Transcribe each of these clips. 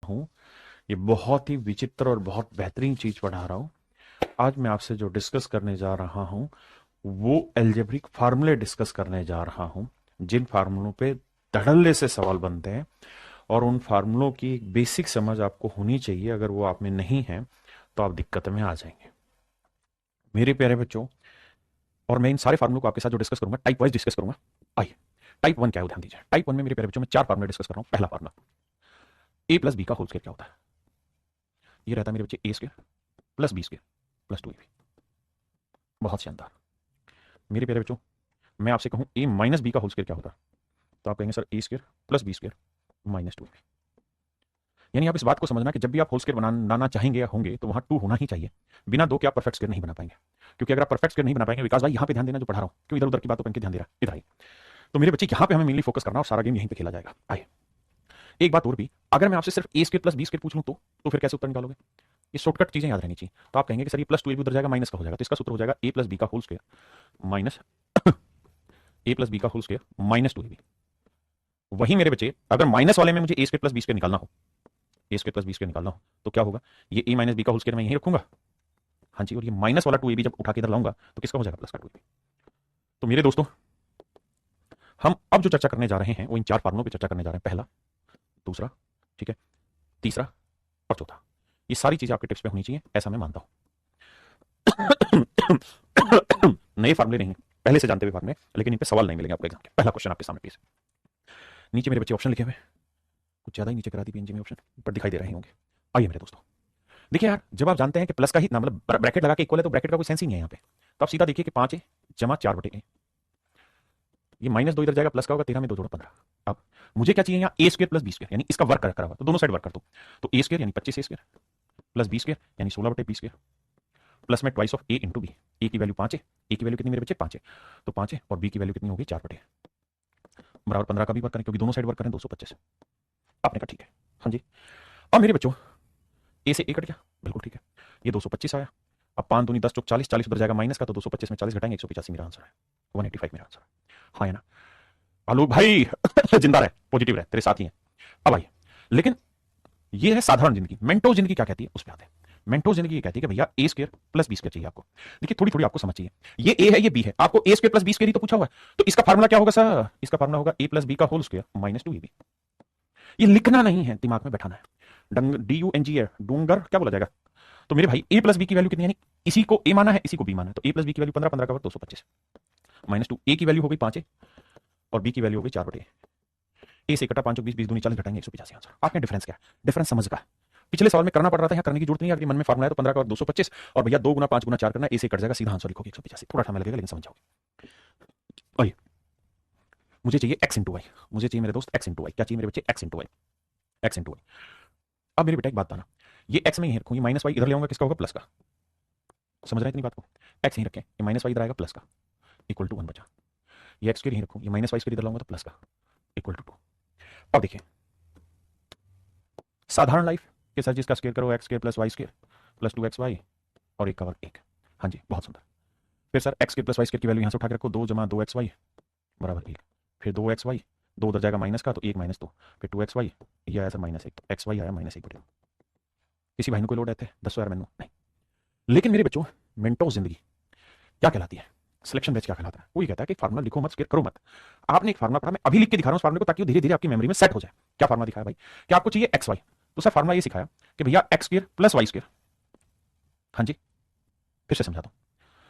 हूँ। ये बहुत ही विचित्र और बहुत बेहतरीन चीज पढ़ा रहा हूँ। आज मैं आपसे जो डिस्कस करने जा रहा हूँ वो अलजेब्रिक फार्मूले डिस्कस करने जा रहा हूँ, जिन फार्मूलों पे धड़ल्ले से सवाल बनते हैं और उन फार्मूलों की एक बेसिक समझ आपको होनी चाहिए। अगर वो आप में नहीं है तो आप दिक्कत में आ जाएंगे मेरे प्यारे बच्चों। और मैं इन सारे फार्मूलों को आपके साथ जो डिस्कस करूंगा टाइप वाइज डिस्कस करूंगा। आइए, टाइप वन क्या है ध्यान दीजिए। टाइप वन में मेरे प्यारे बच्चों में चार फार्मूले डिस्कस कर रहा हूं। पहला फार्मूला, ए प्लस बी का होल स्क्वायर क्या होता है। ये रहता है मेरे बच्चे A square plus B square plus two A B. बहुत शानदार। मेरे प्यारे बच्चों, मैं आपसे कहूं ए माइनस बी का होल स्क्वायर क्या होता है, तो आप कहेंगे sir A square plus B square minus two A B. यानी आप इस बात को समझना कि जब भी आप होल स्क्वायर बनाना चाहेंगे या होंगे तो वहां टू होना ही चाहिए। बिना दो के आप परफेक्ट स्क्वायर नहीं बना पाएंगे। क्योंकि अगर आप परफेक्ट स्क्वायर नहीं बना पाएंगे, विकास भाई यहाँ पे ध्यान देना जो पढ़ा रहा हूँ, क्यों इधर उधर की बातों पर ध्यान दे रहा है, इधर आइए। तो मेरे बच्चे यहाँ पे हमें मेनली फोकस करना और सारा गेम यहीं पे खेला जाएगा। आइए, एक बात और भी, अगर मैं आपसे सिर्फ ए स्क्वायर प्लस बी स्क्वायर पूछ लूं तो फिर कैसे उत्तर निकालोगे। ये शॉर्टकट चीजें याद रहनी चाहिए। तो आप कहेंगे कि सर ये प्लस टू ए भी उधर जाएगा, माइनस का हो जाएगा, तो इसका सूत्र हो जाएगा ए प्लस बी का whole square minus a plus B का होल स्क्वायर माइनस टू ए बी। वही मेरे बच्चे, अगर माइनस वाले में मुझे a square plus B square निकालना हो, a square plus B square निकालना हो तो क्या होगा, ये ए माइनस बी का होल स्क्वायर मैं यहीं रखूंगा। हाँ जी, और ये माइनस वाला टू ए बी जब उठा के इधर लाऊंगा तो किसका हो जाएगा, प्लस का टू ए बी। तो मेरे दोस्तों, हम अब जो चर्चा करने जा रहे हैं वो इन चार फार्मूलों पर चर्चा करने जा रहे हैं। पहला, दूसरा, ठीक है, तीसरा और चौथा। ये सारी चीजें आपके टिप्स पे होनी चाहिए, ऐसा मैं मानता हूं। नए फार्मूले नहीं, पहले से जानते हुए फार्मूले, लेकिन इन पे सवाल नहीं मिलेंगे आपको एग्जाम के। पहला क्वेश्चन आपके सामने प्लीज। नीचे मेरे बच्चे ऑप्शन लिखे हुए, कुछ ज्यादा ही नीचे करा दी पीएनजी में, ऑप्शन पर दिखाई दे रहे होंगे। आइए मेरे दोस्तों, देखिए यार, जब आप जानते हैं कि प्लस का ही मतलब ब्रैकेट लगा के इक्वल है तो ब्रैकेट का कोई सेंस ही नहीं है यहाँ पे। तो आप सीधा देखिए कि 5 जमा 4 बटे ए, ये माइनस दो इधर जाएगा, प्लस का होगा 13 में 2 जोड़ो 15। अब मुझे क्या चाहिए यहाँ, ए स्क्वायर प्लस बी स्क्वायर, यानी इसका वर्क करा हुआ, तो दोनों साइड वर्क कर दो। तो ए स्क्वायर यानी 25 A square plus B square यानी 16 बटे बी स्क्वायर प्लस में twice of A into B. A की वैल्यू 5 है, ए की वैल्यू कितनी मेरे बच्चे 5 है, तो 5 है, और बी की वैल्यू कितनी होगी 4 बटे बराबर 15 का भी वर्क करें क्योंकि दोनों साइड वर्क करें 225। आपने कहा ठीक है, हाँ जी। अब मेरे बच्चों, ए से ए कट गया, बिल्कुल ठीक है, ये 225 आया। अब 5 दूनी 10 चौक 40, 40 उधर जाएगा माइनस का, तो 225 में 40 घटाएंगे 185 मेरा आंसर है, 185 मेरा आंसर है। हाँ है ना आलोक भाई। जिंदा रहे, पॉजिटिव रहे, तेरे साथ ही है। अब आइए, लेकिन ये है साधारण जिंदगी। मेंटो जिंदगी क्या कहती है उस पर आते हैं। मेंटो जिंदगी ये कहती है कि भैया ए स्क्वायर प्लस बी स्क्वायर चाहिए आपको। देखिए थोड़ी थोड़ी आपको समझ चाहिए, ये ए है ये बी है, आपको ए स्क्वायर प्लस बी स्क्वायर ही तो पूछा हुआ है। तो इसका फार्मूला क्या होगा सर, इसका फार्मूला होगा ए प्लस बी का होल स्क्वायर माइनस टू ए बी। ये लिखना नहीं है, दिमाग में बैठाना है। डी यू एन जी है, डूंगर क्या बोला जाएगा। तो मेरे भाई ए प्लस बी की वैल्यू कितनी, यानी इसी को ए माना है इसी को बी माना है, तो ए प्लस बी की वैल्यू 15, 15 का वर्ग 225 माइनस टू, ए की वैल्यू हो गई 5 और बी की वैल्यू हो गई 4 बटे। ए से कटा 5 20 20 दूनी 40 घटाएंगे 185 आंसर। आपने डिफरेंस क्या है, डिफरेंस समझ का। पिछले सवाल में करना पड़ रहा था, यहाँ करने की जरूरत नहीं है। अगर मन में फार्मूला है तो 15 का और 225 और भैया 2 गुना 5 गुना 4 करना, ए से कट जाएगा, सीधा आंसर लिखोगे 185। थोड़ा समय लगेगा लेकिन समझ जाओगे। आइए, मुझे चाहिए x इंटू वाई, मुझे चाहिए मेरे दोस्त x इंटू वाई। क्या चाहिए मेरे बच्चे, x into y, x into y. अब मेरे बेटा एक बात बताना, ये x में ही रखूँ, ये माइनस वाई इधर ले आऊंगा, किसका होगा, प्लस का। समझ रहे हैं इतनी बात को, x यहीं रखें, ये माइनस वाई इधर आएगा प्लस का, इक्वल टू 1 बचा। ये x के यहीं रखूँ, ये माइनस वाई इधर लाऊंगा तो प्लस का, इक्वल टू 2। अब देखिए, साधारण लाइफ के सर जिसका स्क्वायर करो, x square plus Y square plus 2xy और एक का वर्ग 1। हाँ जी, बहुत सुंदर। फिर sir x square plus Y square की वैल्यू यहाँ से उठा के रखो, 2 जमा 2xy बराबर 1। फिर 2xy, 2 उधर जाएगा माइनस का, तो 1 माइनस 2, फिर 2xy, ये आया सर -1, तो xy आया -1/2। किसी भाई को लोड रहते 10 यार मैनू नहीं। लेकिन मेरे बच्चों, मेंटो जिंदगी क्या कहलाती है, सिलेक्शन बैच क्या कहलाता है, वो ये कहता है कि फार्मूला लिखो मत, स्क्वायर करो मत। आपने एक फार्मूला पढ़ा, मैं अभी लिख के दिखा रहा हूं उस फार्मूले को, ताकि वो धीरे धीरे आपकी मेमोरी में सेट हो जाए। क्या फार्मूला दिखाया भाई, कि आपको चाहिए एक्स वाई, तो सर फार्मूला ये सिखाया कि भैया x square plus Y square. हाँ जी, फिर से समझाता हूं,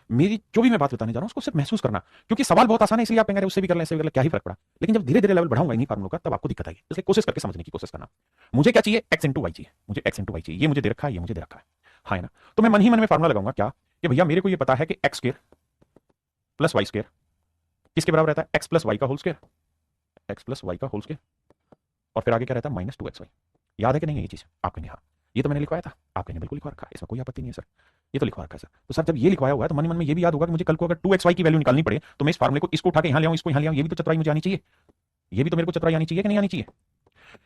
मेरी जो भी मैं बात बताने जा रहा हूं उसको सिर्फ महसूस करना, क्योंकि सवाल बहुत आसान है, इसलिए आप कहेंगे उससे भी कर लें, इससे भी कर लें, क्या ही फर्क पड़ा। लेकिन जब धीरे धीरे लेवल बढ़ाऊंगा इन्हीं फार्मूलों का, तब आपको दिक्कत आएगी, इसलिए कोशिश करके समझने की कोशिश करना। मुझे क्या चाहिए, एक्स इंटू वाई चाहिए, मुझे एक्स इंटू वाई चाहिए, ये मुझे दे रखा है, ये मुझे दे रखा है। हाँ है ना, तो मैं मन ही मन में फार्मूला लगाऊंगा क्या, कि भैया मेरे को ये पता है कि x square plus Y square किसके बराबर रहता है, एक्स प्लस वाई का whole square, x plus y का होल स्क्वायर, और फिर आगे क्या रहता है, -2xy। याद है कि नहीं है ये चीज, आप कहेंगे हाँ ये तो मैंने लिखवाया था, आप कहेंगे बिल्कुल लिखवा रखा है, इसमें कोई आपत्ति नहीं है सर, ये तो लिखवा रखा है सर। तो सर जब ये लिखवाया हुआ है तो मन मन में ये भी याद होगा कि मुझे कल को अगर 2xy की वैल्यू निकालनी पड़े तो मैं इस फार्मूले को इसको उठा के यहाँ ले आऊं, इसको यहाँ ले आऊं, ये भी तो चतुराई मुझे आनी चाहिए, ये भी तो मेरे को चतुराई आनी चाहिए कि नहीं आनी चाहिए।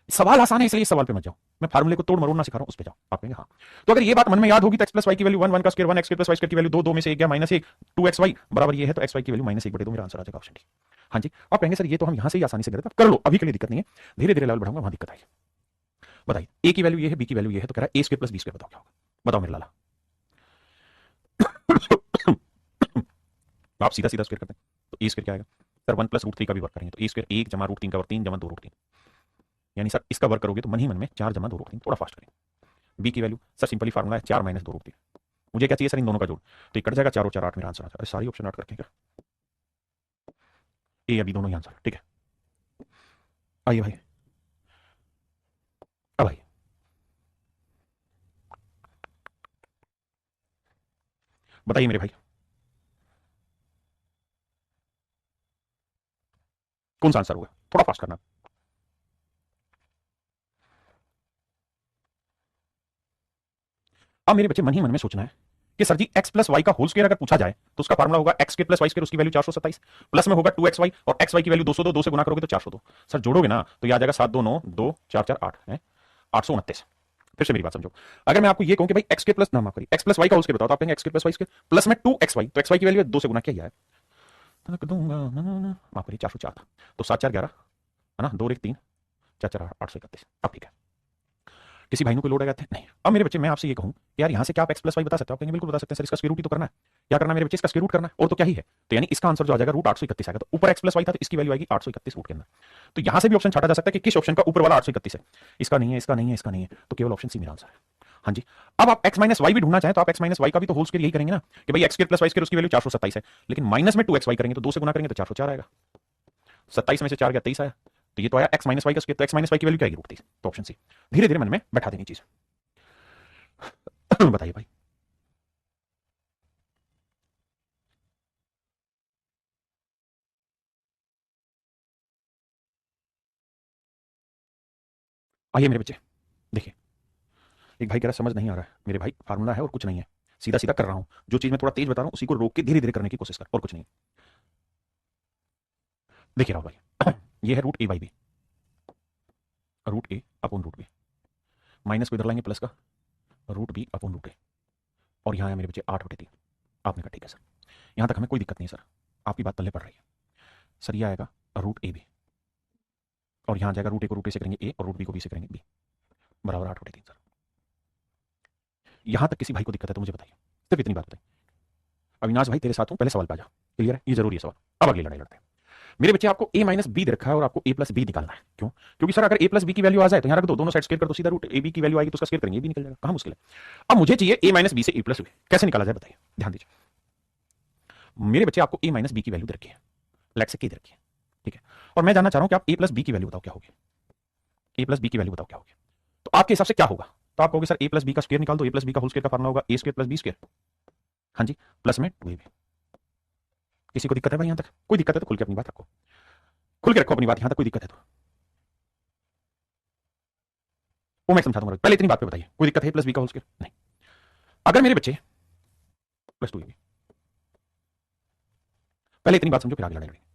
सवाल आसान है, इसलिए इस सवाल पे मत जाओ, मैं फार्मूले को तोड़ मरोड़ना सिखा रहा हूं, उस पे जाओ। आप कहेंगे हाँ, तो अगर ये बात मन में याद होगी तो एक्स प्लस वाई की वैल्यू 1, 1 का square 1, x plus Y square की वैल्यू 2, 2 में से 1 गया -1, 2xy बराबर ये है, तो xy की वैल्यू -1/2 मेरा आंसर आ जाएगा, ऑप्शन डी। हाँ जी, आप कहेंगे सर ये तो हम यहां से ही आसानी से करते, कर लो, अभी के लिए दिक्कत नहीं है, धीरे धीरे लेवल बढ़ाऊंगा वहां दिक्कत आएगी। बताइए ए की वैल्यू ये है, बी की वैल्यू ये है, तो कह रहा है A square plus B square, बताओ क्या होगा? बताओ मेरे लाला। आप सीधा सीधा स्क्वायर करते हैं तो ए स्क्वायर क्या आएगा सर? 1 + √3 का भी वर्क करेंगे तो ए स्क्वायर 1 जमा √3 का वर्क 3 जमा 2 √3, यानी सर इसका वर्क करोगे तो मन ही मन में 4 जमा 2 √3, थोड़ा फास्ट करेंगे। बी की वैल्यू सर सिंपली फार्मूला है 4 - 2 √3, मुझे क्या चाहिए सर? इन दोनों का जोड़, तो ये कट जाएगा 4 और 4 8, मेरा आंसर आ जाएगा। सारी ऑप्शन 8 करके क्या ए या बी दोनों ही आंसर, ठीक है। आइए भाई, अब आइए बताइए मेरे भाई, कौन सा आंसर होगा? थोड़ा फास्ट करना। अब मेरे बच्चे मन ही मन में सोचना है कि sir ji x plus y का होल स्क्वायर अगर पूछा जाए तो उसका फार्मूला होगा x square plus Y square, उसकी वैल्यू 427, प्लस में होगा 2xy और xy की वैल्यू 202, 2 से गुना करोगे तो 402। सर जोड़ोगे ना तो ये आ जाएगा 7 2 9 2 4 4 8 है 829। फिर से मेरी बात समझो, अगर मैं आपको ये कहूं कि भाई x स्क्वायर प्लस ना माफ करिए x प्लस वाई का होल स्क्वायर बताओ तो आप कहेंगे x square plus Y square plus में 2xy, तो xy की वैल्यू 2 से गुना किया है, माफ करिए 404 था, तो 7 4 11 है ना, 2 1 3 4 4 831। अब ठीक है, किसी भाई को लोड आया नहीं। अब मेरे बच्चे मैं आपसे ये कहूं कि यार यहां से क्या आप एक्स प्लस वाई बता सकते हो? आप कहेंगे बिल्कुल बता सकते हैं सर, इसका स्क्वायर रूट ही तो करना है। क्या करना है मेरे बच्चे? इसका स्क्वायर रूट करना है, और तो क्या ही है। तो यानी इसका आंसर जो आ जाएगा √831 आएगा। तो ऊपर एक्स प्लस वाई था तो इसकी वैल्यू आएगी 831 रूट के अंदर। तो यहां से भी ऑप्शन छाटा जा सकता है कि किस ऑप्शन का ऊपर वाला 831 है, इसका नहीं है, इसका नहीं है, इसका नहीं है, तो केवल ऑप्शन सी मेरा आंसर है। हाँ जी, अब आप x माइनस वाई भी ढूंढना चाहें तो आप x माइनस वाई का भी तो होल स्क्वायर यही करेंगे ना कि भाई x square plus Y square उसकी वैल्यू 427 है, लेकिन माइनस में 2xy करेंगे तो 2 से गुना करेंगे तो 404 आएगा। 27 में से 4 गया 23 आया, तो ये तो आया x माइनस वाई का स्क्वायर, तो x माइनस वाई की वैल्यू क्या आएगी? √23, तो ऑप्शन सी। धीरे धीरे मन में बैठा देनी चीज। बताइए भाई, आइए मेरे बच्चे देखिए, एक भाई कह रहा समझ नहीं आ रहा है मेरे भाई, फार्मूला है और कुछ नहीं है, सीधा सीधा कर रहा हूं, जो चीज मैं थोड़ा तेज बता रहा हूं उसी को रोक के धीरे धीरे करने की कोशिश कर, और कुछ नहीं। देखिए राहुल भाई, ये है √a/b, √a/√b, माइनस को इधर लाएंगे प्लस का √b/√a, और यहां आया मेरे बच्चे 8/3। आपने कहा ठीक है सर, यहां तक हमें कोई दिक्कत नहीं है सर, आपकी बात तल्ले पड़ रही है सर। ये आएगा √ab, और यहां आ जाएगा √a को √a से करेंगे a और √b को b से करेंगे b, बराबर 8/3 सर। यहां तक किसी भाई को दिक्कत है तो मुझे बताइए, सिर्फ इतनी बात बताइए। अविनाश भाई तेरे साथ हूं, पहले सवाल पे आ जा, क्लियर है? ये जरूरी है सवाल। अब अगली लड़ाई लड़ते हैं। मेरे बच्चे आपको a माइनस बी दे रखा है और आपको a प्लस बी निकालना है। क्यों? क्योंकि सर अगर a प्लस बी की वैल्यू आ जाए तो यहां रख दो, दोनों साइड स्क्वायर कर दो, सीधा रूट a b की वैल्यू आएगी तो उसका स्क्वायर करेंगे, ये भी निकल जाएगा, कहां मुश्किल है। अब मुझे चाहिए a माइनस बी से a प्लस बी, कैसे निकाला जाए बताइए, ध्यान दीजिए। मेरे बच्चे आपको a माइनस बी की वैल्यू दे रखी है, लेट से k दे रखी है, ठीक है, और मैं जानना चाह रहा हूं कि आप a प्लस बी की वैल्यू बताओ क्या होगी, a प्लस बी की वैल्यू बताओ क्या होगी। तो आपके हिसाब से क्या होगा? तो आप कहोगे सर a प्लस बी का स्क्वायर निकाल दो, a प्लस बी का होल स्क्वायर का फार्मूला होगा a square plus B square, हाँ जी, प्लस में 2ab। किसी को दिक्कत है भाई? यहां तक कोई दिक्कत है तो खुल के अपनी बात रखो, खुल के रखो अपनी बात, यहां तक कोई दिक्कत है तो वो मैं समझा दूंगा। पहले इतनी बात पे बताइए, कोई दिक्कत है प्लस बी का होल स्क्वायर? नहीं। अगर मेरे बच्चे प्लस 2ab, पहले इतनी बात समझो फिर आगे लड़ाई लड़ेंगे।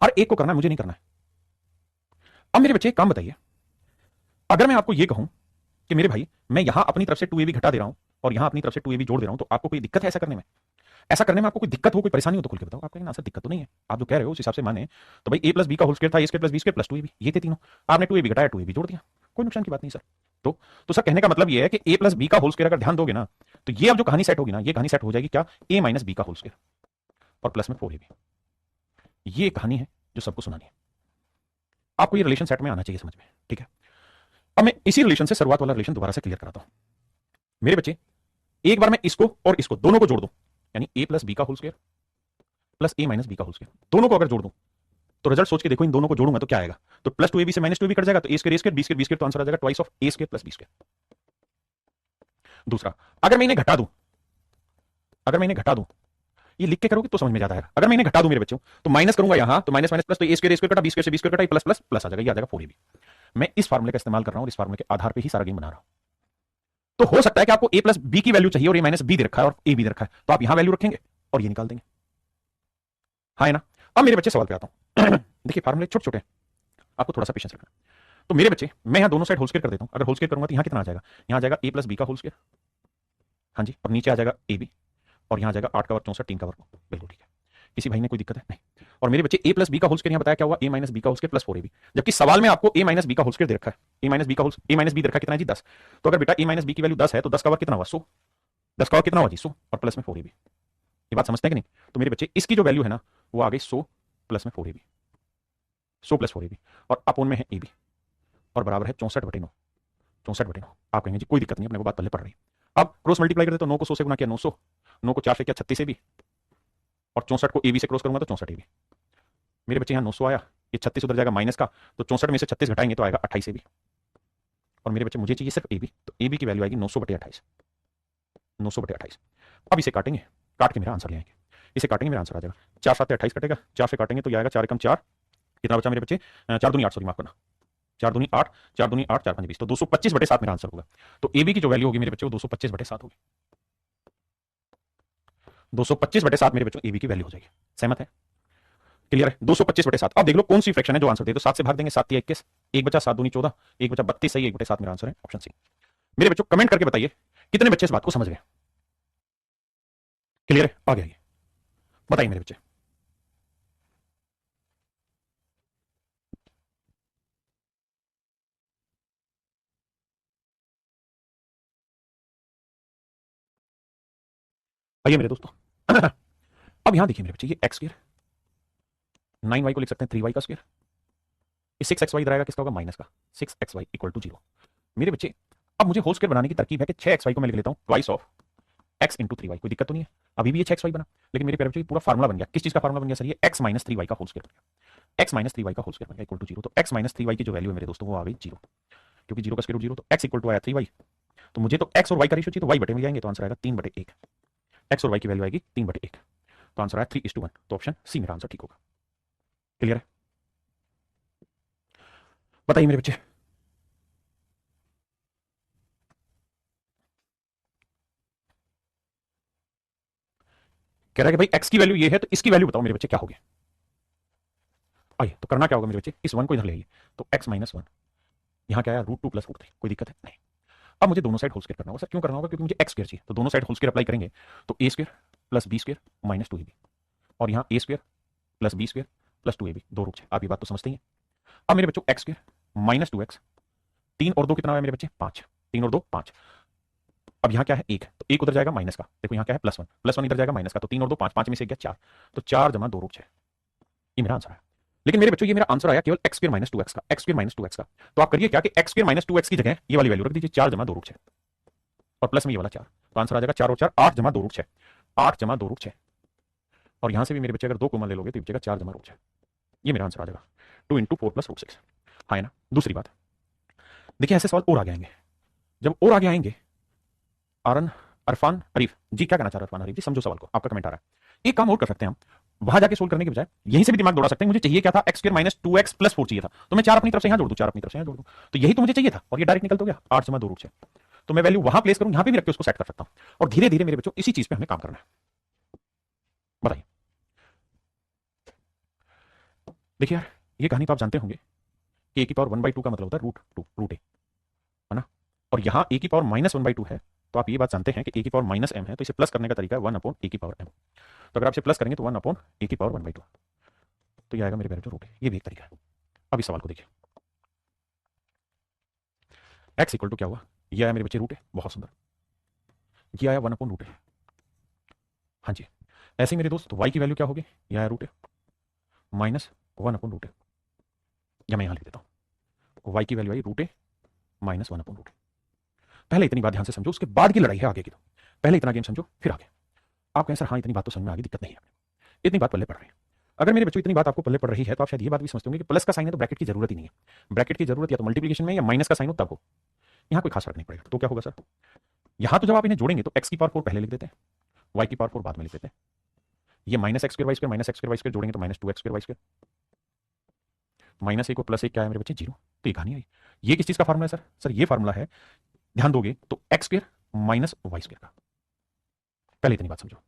हर एक को करना है, मुझे नहीं करना है। अब मेरे बच्चे एक काम बताइए, अगर मैं आपको ये कहूं कि मेरे भाई मैं यहां अपनी तरफ से 2ab घटा दे रहा हूं और यहां अपनी तरफ से 2ab जोड़ दे रहा हूं, तो आपको कोई दिक्कत है ऐसा करने में? ऐसा करने में आपको कोई दिक्कत हो, कोई परेशानी हो तो खुल के बताओ। आप कहेंगे ना सर दिक्कत तो नहीं है, आप जो कह रहे हो उस हिसाब से माने तो भाई a प्लस बी का होल स्क्वायर था, a square plus B square plus 2ab, ये थे तीनों, आपने 2ab घटाया 2ab जोड़ दिया, कोई नुकसान की बात नहीं सर। तो सर कहने का मतलब ये है कि a प्लस बी का होल स्क्वायर अगर ध्यान दोगे ना तो ये अब जो कहानी सेट होगी ना, ये कहानी सेट हो जाएगी क्या? a माइनस बी का होल स्क्वायर और प्लस में 4ab, ये कहानी है जो सबको सुनानी है। आपको ये रिलेशन सेट में आना चाहिए समझ में, ठीक है। अब मैं इसी रिलेशन से शुरुआत वाला रिलेशन दोबारा से क्लियर कराता हूं। मेरे बच्चे एक बार मैं इसको और इसको दोनों को जोड़ दूं, यानी a प्लस बी का whole square plus a minus B का होल स्क्वायर, दोनों को अगर जोड़ दूं तो रिजल्ट सोच के देखो, इन दोनों को जोड़ूंगा तो क्या आएगा? तो प्लस 2ab से माइनस 2ab कट जाएगा, तो a square b square b square, तो आंसर आ जाएगा twice of a square plus b square. दूसरा, अगर मैं इन्हें घटा दूं, अगर मैं इन्हें घटा दूं, ये लिख के करोगे तो समझ में ज्यादा आएगा। अगर मैं इन्हें घटा दूं मेरे बच्चों तो माइनस करूंगा यहां, तो माइनस माइनस प्लस, तो a स्क्वायर कटा, b स्क्वायर से b स्क्वायर कटा, प्लस प्लस प्लस आ जाएगा, ये आ जाएगा 4ab। मैं इस फार्मूले का इस्तेमाल कर रहा हूं और इस फार्मूले के आधार पर ही सारा गेम बना रहा हूं। तो हो सकता है कि आपको a प्लस बी की वैल्यू चाहिए और a माइनस बी दे रखा है और a बी दे रखा है, तो आप यहां वैल्यू रखेंगे और ये निकाल देंगे, हाँ है ना। अब मेरे बच्चे सवाल पे आता हूं। देखिए फार्मूले छोटे छोटे, आपको थोड़ा सा पेशेंस रखना। तो मेरे बच्चे मैं यहां दोनों साइड होल स्क्वायर कर देता हूं, अगर होल स्क्वायर करूंगा तो यहां कितना आ जाएगा? यहां आ जाएगा a प्लस बी का होल स्क्वायर, हाँ जी, और नीचे आ जाएगा ab, और यहां आ जाएगा 8 का वर्ग 64 3 का वर्ग, बिल्कुल ठीक है। किसी भाई ने कोई दिक्कत है? नहीं। और मेरे बच्चे a प्लस बी का होल स्क्वायर यहाँ बताया क्या हुआ, a माइनस बी का होल स्क्वायर प्लस 4ab, जबकि सवाल में आपको a माइनस बी का होल स्क्वायर दे रखा है, a माइनस बी दे रखा है कितना है जी 10। तो अगर बेटा a माइनस बी की वैल्यू 10 है तो 10 का वर्ग कितना हुआ 100, 10 का वर्ग कितना हुआ जी 100 और प्लस में 4ab। ये बात समझते हैं कि नहीं? तो मेरे बच्चे इसकी जो वैल्यू है ना वो आ गई 100 प्लस में 4ab, 100 प्लस 4ab और अपोन में है ab और बराबर है 64/9, 64/9। आप कहेंगे जी कोई दिक्कत नहीं, अपने को बात पहले पढ़ रही है। अब क्रॉस मल्टीप्लाई करते तो 9 को 100 से गुना किया 900, 9 को 4 से किया 36 ab और 64 को ab से क्रॉस करूंगा तो 64 ab। मेरे बच्चे यहाँ 900 आया, ये 36 उधर जाएगा माइनस का, तो 64 में से 36 घटाएंगे तो आएगा 28 ab। और मेरे बच्चे मुझे चाहिए सिर्फ ab, तो ab की वैल्यू आएगी 900/28, 900/28। अब इसे काटेंगे, काट के मेरा आंसर ले आएंगे, इसे काटेंगे मेरा आंसर आ जाएगा 4 7 28 कटेगा, 4 से काटेंगे तो ये आएगा 4 एकम 4, कितना बचा मेरे बच्चे 4 दूनी 8, सॉरी माफ करना 4 दूनी 8, 4 दूनी 8, 4 5 20, तो 225/7 मेरा आंसर होगा। तो ab की जो वैल्यू होगी मेरे बच्चे वो 225/7 होगी, 225/7 मेरे बच्चों ab की वैल्यू हो जाएगी। सहमत है? क्लियर है? 225/7। अब देख लो कौन सी फ्रैक्शन है जो आंसर दे, तो 7 से भाग देंगे, 7 3 21, 1 बचा 7 दूनी 14, 1 बचा 32, सही 1/7 मेरा आंसर है ऑप्शन सी। मेरे बच्चों कमेंट करके बताइए कितने बच्चे इस बात को समझ गए। क्लियर है? आगे आइए बताइए मेरे बच्चे। आइए मेरे दोस्तों अब यहां देखिए मेरे बच्चे, ये एक्स स्क्वायर 9y को लिख सकते हैं 3y का स्क्वायर, ये 6xy इधर आएगा किसका होगा माइनस का, 6xy इक्वल टू 0। मेरे बच्चे अब मुझे होल स्क्वायर बनाने की तरकीब है कि 6xy को मैं लिख लेता हूं twice of x into 3y, कोई दिक्कत तो नहीं है, अभी भी ये 6xy बना, लेकिन मेरे प्यारे बच्चे पूरा फार्मुला बन गया। किस चीज का फार्मुला बन गया सर? ये x माइनस 3y का होल स्क्वायर बन गया, x माइनस 3y का होल स्क्वायर बन गया इक्वल टू 0। तो x माइनस 3y की जो वैल्यू है मेरे दोस्तों वो आ गई 0, क्योंकि 0 का स्क्वायर रूट 0, तो x इक्वल टू आया 3y, तो मुझे तो x और y का रेशियो चाहिए, तो y बटे में जाएंगे तो आंसर आएगा 3/1, x और y की वैल्यू आएगी 3/1, तो आंसर आया 3:1, तो ऑप्शन सी मेरा आंसर ठीक होगा। क्लियर है? बताइए मेरे बच्चे। कह रहा है कि भाई x की वैल्यू ये है तो इसकी वैल्यू बताओ मेरे बच्चे क्या होगी। आइए तो करना क्या होगा मेरे बच्चे, इस 1 को इधर ले आइए, तो x माइनस 1, यहाँ क्या आया √2 प्लस √3, कोई दिक्कत है नहीं। अब मुझे दोनों साइड होल स्क्वायर करना होगा। सर क्यों करना होगा? क्योंकि मुझे x स्क्वायर चाहिए, तो दोनों साइड होल स्क्वायर अप्लाई करेंगे तो a square plus b square minus 2ab, और यहाँ a square plus b square plus 2ab, दो रूप है। आप ये बात तो समझते ही हैं। अब मेरे बच्चों x स्क्वायर माइनस 2x, 3 और 2 कितना है मेरे बच्चे 5, 3 और 2 5। अब यहाँ क्या है 1, तो 1 उधर जाएगा माइनस का, देखो यहाँ क्या है +1, +1 इधर जाएगा माइनस का, तो 3 और 2 5, 5 में से गया 4, तो 4 जमा 2 रूप 6, ये मेरा आंसर है। लेकिन मेरे बच्चों ये मेरा आंसर आया केवल x स्क्वायर माइनस 2x का, x स्क्वायर माइनस 2x का, तो आप करिए क्या कि x स्क्वायर माइनस 2x की जगह ये वाली वैल्यू रख दीजिए 4 जमा 2 रूप 6 और प्लस में ये वाला 4, तो आंसर आ जाएगा 4 और 4 8 जमा 2 रूप 6, 8 जमा 2 रूप 6, और यहां से भी मेरे बच्चे अगर 2 कॉमन ले लोगे तो बचेगा 4 जमा रूप 6, ये मेरा आंसर आ जाएगा 2 इंटू 4 प्लस रूट 6। हाँ है ना? दूसरी बात देखिए, ऐसे सवाल और आगे आएंगे, जब और आगे आएंगे आरन अरफान अरीफ जी, क्या कहना चाह रहे हैं अरफान अरीफ जी? समझो सवाल को, आपका कमेंट आ रहा है। एक काम और कर सकते हैं हम, वहां जाके सोल्व करने के बजाय यहीं से भी दिमाग दौड़ा सकते हैं। मुझे चाहिए क्या था? x square minus 2x plus 4 चाहिए था, तो मैं 4 अपनी तरफ से यहां जोड़ दूं, 4 अपनी तरफ से यहां जोड़ दूं, तो यही तो मुझे चाहिए था, और ये डायरेक्ट निकल तो गया 8 जमा 2 रूट 6, तो मैं वैल्यू वहां प्लेस करूं, यहां पे भी रख के उसको सेट कर सकता हूं, और धीरे धीरे मेरे बच्चों इसी चीज पे हमें काम करना है। बताइए देखिए यार, ये कहानी तो आप जानते होंगे कि a की पावर 1/2 का मतलब होता है रूट a, है ना? और यहां a की पावर माइनस 1/2 है, तो आप ये बात जानते हैं कि a की पावर माइनस m है, तो इसे प्लस करने का तरीका है 1/a की पावर m, तो अगर आप इसे प्लस करेंगे तो 1/a की पावर 1/2, तो ये आएगा मेरे जो रूट है, ये भी एक तरीका है। अब इस सवाल को देखिए, x इक्वल टू क्या हुआ, ये आया मेरे बच्चे रूट है, बहुत सुंदर, ये आया 1/√a, हाँ जी। ऐसे ही मेरे दोस्त y की वैल्यू क्या होगी, ये आया रूट है माइनस 1/√a, या मैं यहां लिख देता हूं y की वैल्यू आई रूट है माइनस 1/√a। पहले इतनी बात ध्यान से समझो, उसके बाद की लड़ाई है आगे की, तो पहले इतना गेम समझो फिर आगे। आप कहें सर हाँ इतनी बात तो समझ में आ गई, दिक्कत नहीं है, इतनी बात पल्ले पड़ रही है। अगर मेरे बच्चों इतनी बात आपको पल्ले पड़ रही है तो आप शायद ये बात भी समझते होंगे कि प्लस का साइन है तो ब्रैकेट की जरूरत ही नहीं है, ब्रैकेट की जरूरत या तो मल्टीप्लिकेशन में या माइनस का साइन हो तब हो, यहाँ कोई खास फर्क नहीं पड़ेगा। तो क्या होगा सर, यहाँ तो जब आप इन्हें जोड़ेंगे तो x की पावर 4 पहले लिख देते हैं, y की पावर 4 बाद में लिख देते हैं, ये minus x square y square minus x square y square जोड़ेंगे तो minus 2x square y square, minus 1 और प्लस 1 क्या है मेरे बच्चे 0, तो ये कहानी आई। ये किस चीज का फार्मूला है सर? सर ये फार्मूला है, ध्यान दोगे तो x square minus Y square का, पहले इतनी बात समझो,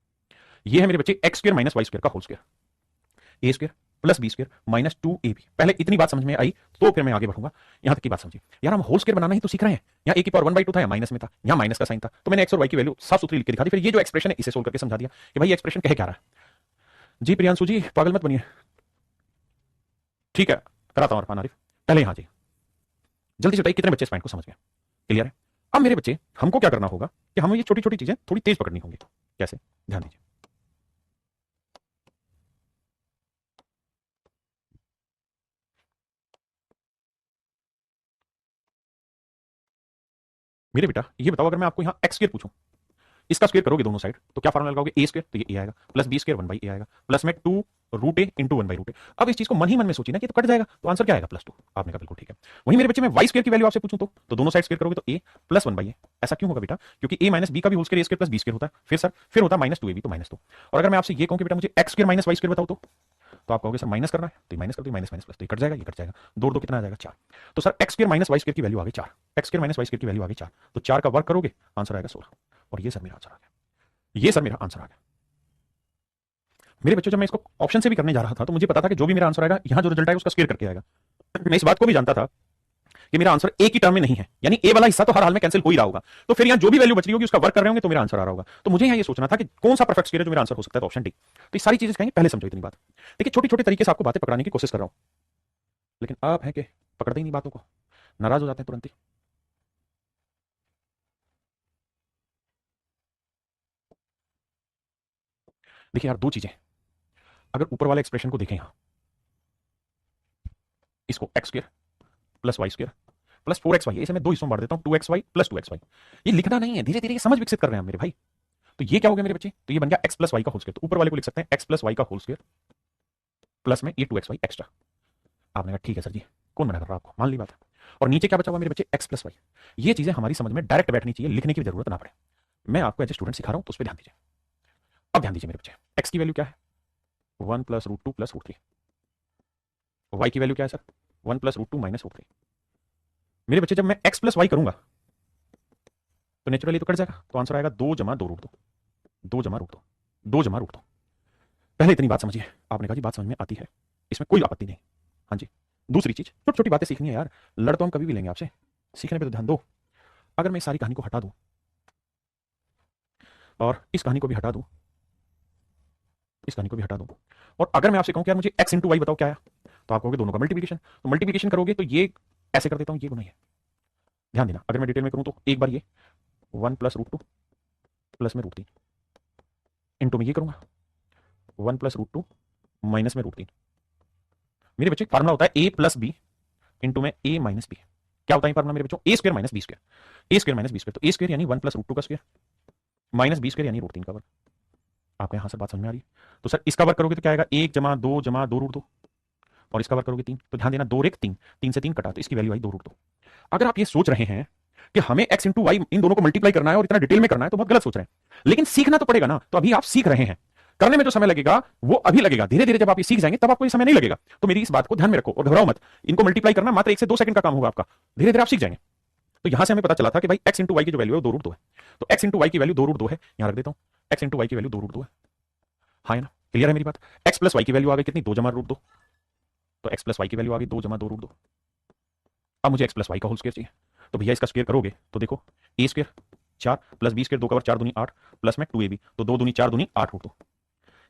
ये है मेरे बच्चे x square minus Y square का whole square, a square plus B square minus 2ab। पहले इतनी बात समझ में आई तो फिर मैं आगे बढ़ूंगा, यहां तक की बात समझिए यार, हम होल स्क्वायर बनाना ही तो सीख रहे हैं। यहाँ a की पावर 1/2 था या माइनस में था, यहाँ माइनस का साइन था, तो मैंने x और y की वैल्यू साफ सुथरी लिख के दिखा दी, फिर ये जो एक्सप्रेशन है इसे सोल्व करके समझा दिया कि भाई एक्सप्रेशन कहे क्या रहा है। जी प्रियांशु जी पागल मत बनिए, ठीक है, कराता हूं अरफान आरिफ। पहले यहां जाइए, जल्दी से बताइए कितने बच्चे इस पॉइंट को समझ गए? क्लियर है? अब मेरे बच्चे, हमको क्या करना होगा कि हमें ये छोटी छोटी चीजें थोड़ी तेज पकड़नी होंगी। कैसे? ध्यान दीजिए। मेरे बेटा ये बताओ, अगर मैं आपको यहां एक्स स्क्वायर पूछूं, इसका स्क्वायर करोगे दोनों साइड तो क्या फार्मूला लगाओगे? ए स्क्वायर, तो ये ए आएगा, प्लस बी स्क्वायर 1/a आएगा, प्लस में 2 रूट ए इंटू 1/√a। अब इस चीज को मन ही मन में सोचिए ना कि तो कट जाएगा, तो आंसर क्या आएगा? +2। आपने कहा बिल्कुल ठीक है। वहीं मेरे बच्चे, मैं वाई स्क्वायर की वैल्यू आपसे पूछूं तो दोनों साइड स्क्वायर करोगे तो ए प्लस 1/a। ऐसा क्यों होगा बेटा? क्योंकि ए माइनस बी का भी whole square A square plus B square होता है। फिर सर, फिर होता है -2ab तो -2। और अगर मैं आपसे ये कहूं कि बेटा मुझे x square minus Y square बताओ तो आप कहोगे सर माइनस करना है, तो माइनस कर दो, माइनस माइनस प्लस, तो ये कट जाएगा, ये कट जाएगा, 2 2 कितना आ जाएगा? 4। तो sir x square minus Y square की वैल्यू आ गई 4, x square minus Y square की वैल्यू आ गई 4, तो 4 का वर्ग करोगे आंसर आएगा 16। और ये सर मेरा आंसर आ गया, ये सर मेरा आंसर आ गया। मेरे बच्चों, जब मैं इसको ऑप्शन से भी करने जा रहा था तो मुझे पता था कि जो भी मेरा आंसर आएगा यहां जो रिजल्ट आएगा उसका स्क्वायर करके आएगा। मैं इस बात को भी जानता था कि मेरा आंसर ए की टर्म में नहीं है, यानी ए वाला हिस्सा तो हर हाल में कैंसिल हो ही रहा होगा, तो फिर यहां जो भी वैल्यू बच रही होगी उसका वर्क कर रहे होंगे तो मेरा आंसर आ रहा होगा। तो मुझे यहां ये सोचना था कि कौन सा परफेक्ट स्क्वायर है जो मेरा आंसर हो सकता है, तो ऑप्शन डी। तो ये सारी चीजें कहेंगे पहले समझो इतनी बात। देखिए छोटे छोटे तरीके से आपको बातें पकड़ाने की कोशिश कर रहा हूं, लेकिन आप हैं कि पकड़ते ही नहीं बातों को, नाराज हो जाते हैं तुरंत ही। देखिए यार, दो चीजें, अगर ऊपर वाले एक्सप्रेशन को देखें यहां, इसको x square plus Y square plus 4xy, इसे मैं दो हिस्सों में बांट देता हूं, 2xy प्लस 2xy। ये लिखना नहीं है, धीरे धीरे ये समझ विकसित कर रहे हैं मेरे भाई। तो ये क्या हो गया मेरे बच्चे? तो ये बन गया x प्लस वाई का होल स्क्वायर, तो ऊपर वाले को लिख सकते हैं x प्लस वाई का होल स्क्वायर प्लस में ये 2xy एक्स्ट्रा। आपने कहा ठीक है सर जी, कौन मना कर रहा है आपको, मान ली बात है। और नीचे क्या बचा हुआ मेरे बच्चे? x plus y. ये चीजें हमारी समझ में डायरेक्ट बैठनी चाहिए, लिखने की जरूरत ना पड़े। मैं आपको एज ए स्टूडेंट सिखा रहा हूं तो उस पर ध्यान दीजिए। अब ध्यान दीजिए मेरे बच्चे, x की वैल्यू क्या है? 1 plus root 2 plus root 3। y की वैल्यू क्या है sir? 1 plus root 2 minus root 3। मेरे बच्चे, जब मैं x प्लस वाई करूंगा तो नेचुरली तो कट जाएगा, तो आंसर आएगा 2 जमा 2 रूट 2, 2 जमा रूट 2, 2 जमा रूट 2। पहले इतनी बात समझिए। आपने कहा जी बात समझ में आती है, इसमें कोई आपत्ति नहीं। हाँ जी। दूसरी चीज, छोटी छोटी बातें सीखनी है यार, लड़ तो हम कभी भी लेंगे आपसे, सीखने पे तो ध्यान दो। अगर मैं इस सारी कहानी को हटा दूं और इस कहानी को भी हटा दूं, इस कहानी को भी हटा दूं, और अगर मैं आपसे कहूं कि यार मुझे x इंटू वाई बताओ क्या है, तो आप कहोगे दोनों का मल्टीप्लीकेशन। तो मल्टीप्लीकेशन करोगे तो ये ऐसे कर देता हूं, ये गुना है। ध्यान देना, अगर मैं डिटेल में करूं तो एक बार ये 1 प्लस रूट 2 प्लस में रूट 3 इंटू में ये करूंगा 1 प्लस रूट 2 माइनस में रूट 3। मेरे बच्चे फार्मूला होता है ए प्लस बी इंटू में ए माइनस बी। क्या होता है फार्मूला मेरे बच्चों? ए square minus B square, A square minus B square. तो ए स्क्वायर यानी 1 प्लस रूट 2 का स्क्वायर माइनस बी स्क्वायर यानी रूट 3 का वर्ग। आपको यहां से बात समझ में आ रही है? तो सर इसका वर्ग करोगे तो क्या आएगा? 1 जमा 2 रूट 2, और इसका वर्ग करोगे 3। तो ध्यान देना, 2 रेख 3, 3 से 3 कटा, तो इसकी वैल्यू आई 2 रूट 2। अगर आप ये सोच रहे हैं कि हमें x इंटू वाई इन दोनों को मल्टीप्लाई करना है और इतना डिटेल में करना है, तो बहुत गलत सोच रहे हैं। लेकिन सीखना तो पड़ेगा ना, तो अभी आप सीख रहे हैं, करने में जो समय लगेगा वो अभी लगेगा, धीरे धीरे जब आप ये सीख जाएंगे तब आपको ये समय नहीं लगेगा। तो मेरी इस बात को ध्यान में रखो और घबराओ मत, इनको मल्टीप्लाई करना मात्र 1 से 2 सेकंड का काम होगा आपका, धीरे धीरे आप सीख जाएंगे। तो यहां से हमें पता चला था कि भाई x इंटू वाई की जो वैल्यू है वो 2 रूट 2 है, तो x इंटू वाई की वैल्यू 2 रूट 2 है, यहां रख देता हूं, x इंटू वाई की वैल्यू 2 रूट 2 है। हाँ है ना, क्लियर है मेरी बात? x प्लस वाई की वैल्यू आ गई कितनी? 2 जमा रूट 2, तो x प्लस वाई की वैल्यू आ गई 2 जमा 2 रूट 2। अब मुझे x प्लस वाई का होल स्क्वायर चाहिए, तो भैया इसका स्क्वायर करोगे तो देखो A square 4 plus B square 2 का वर्ग 4 दूनी 8 प्लस में 2ab, तो 2 दूनी 4 दूनी 8 रूट 2।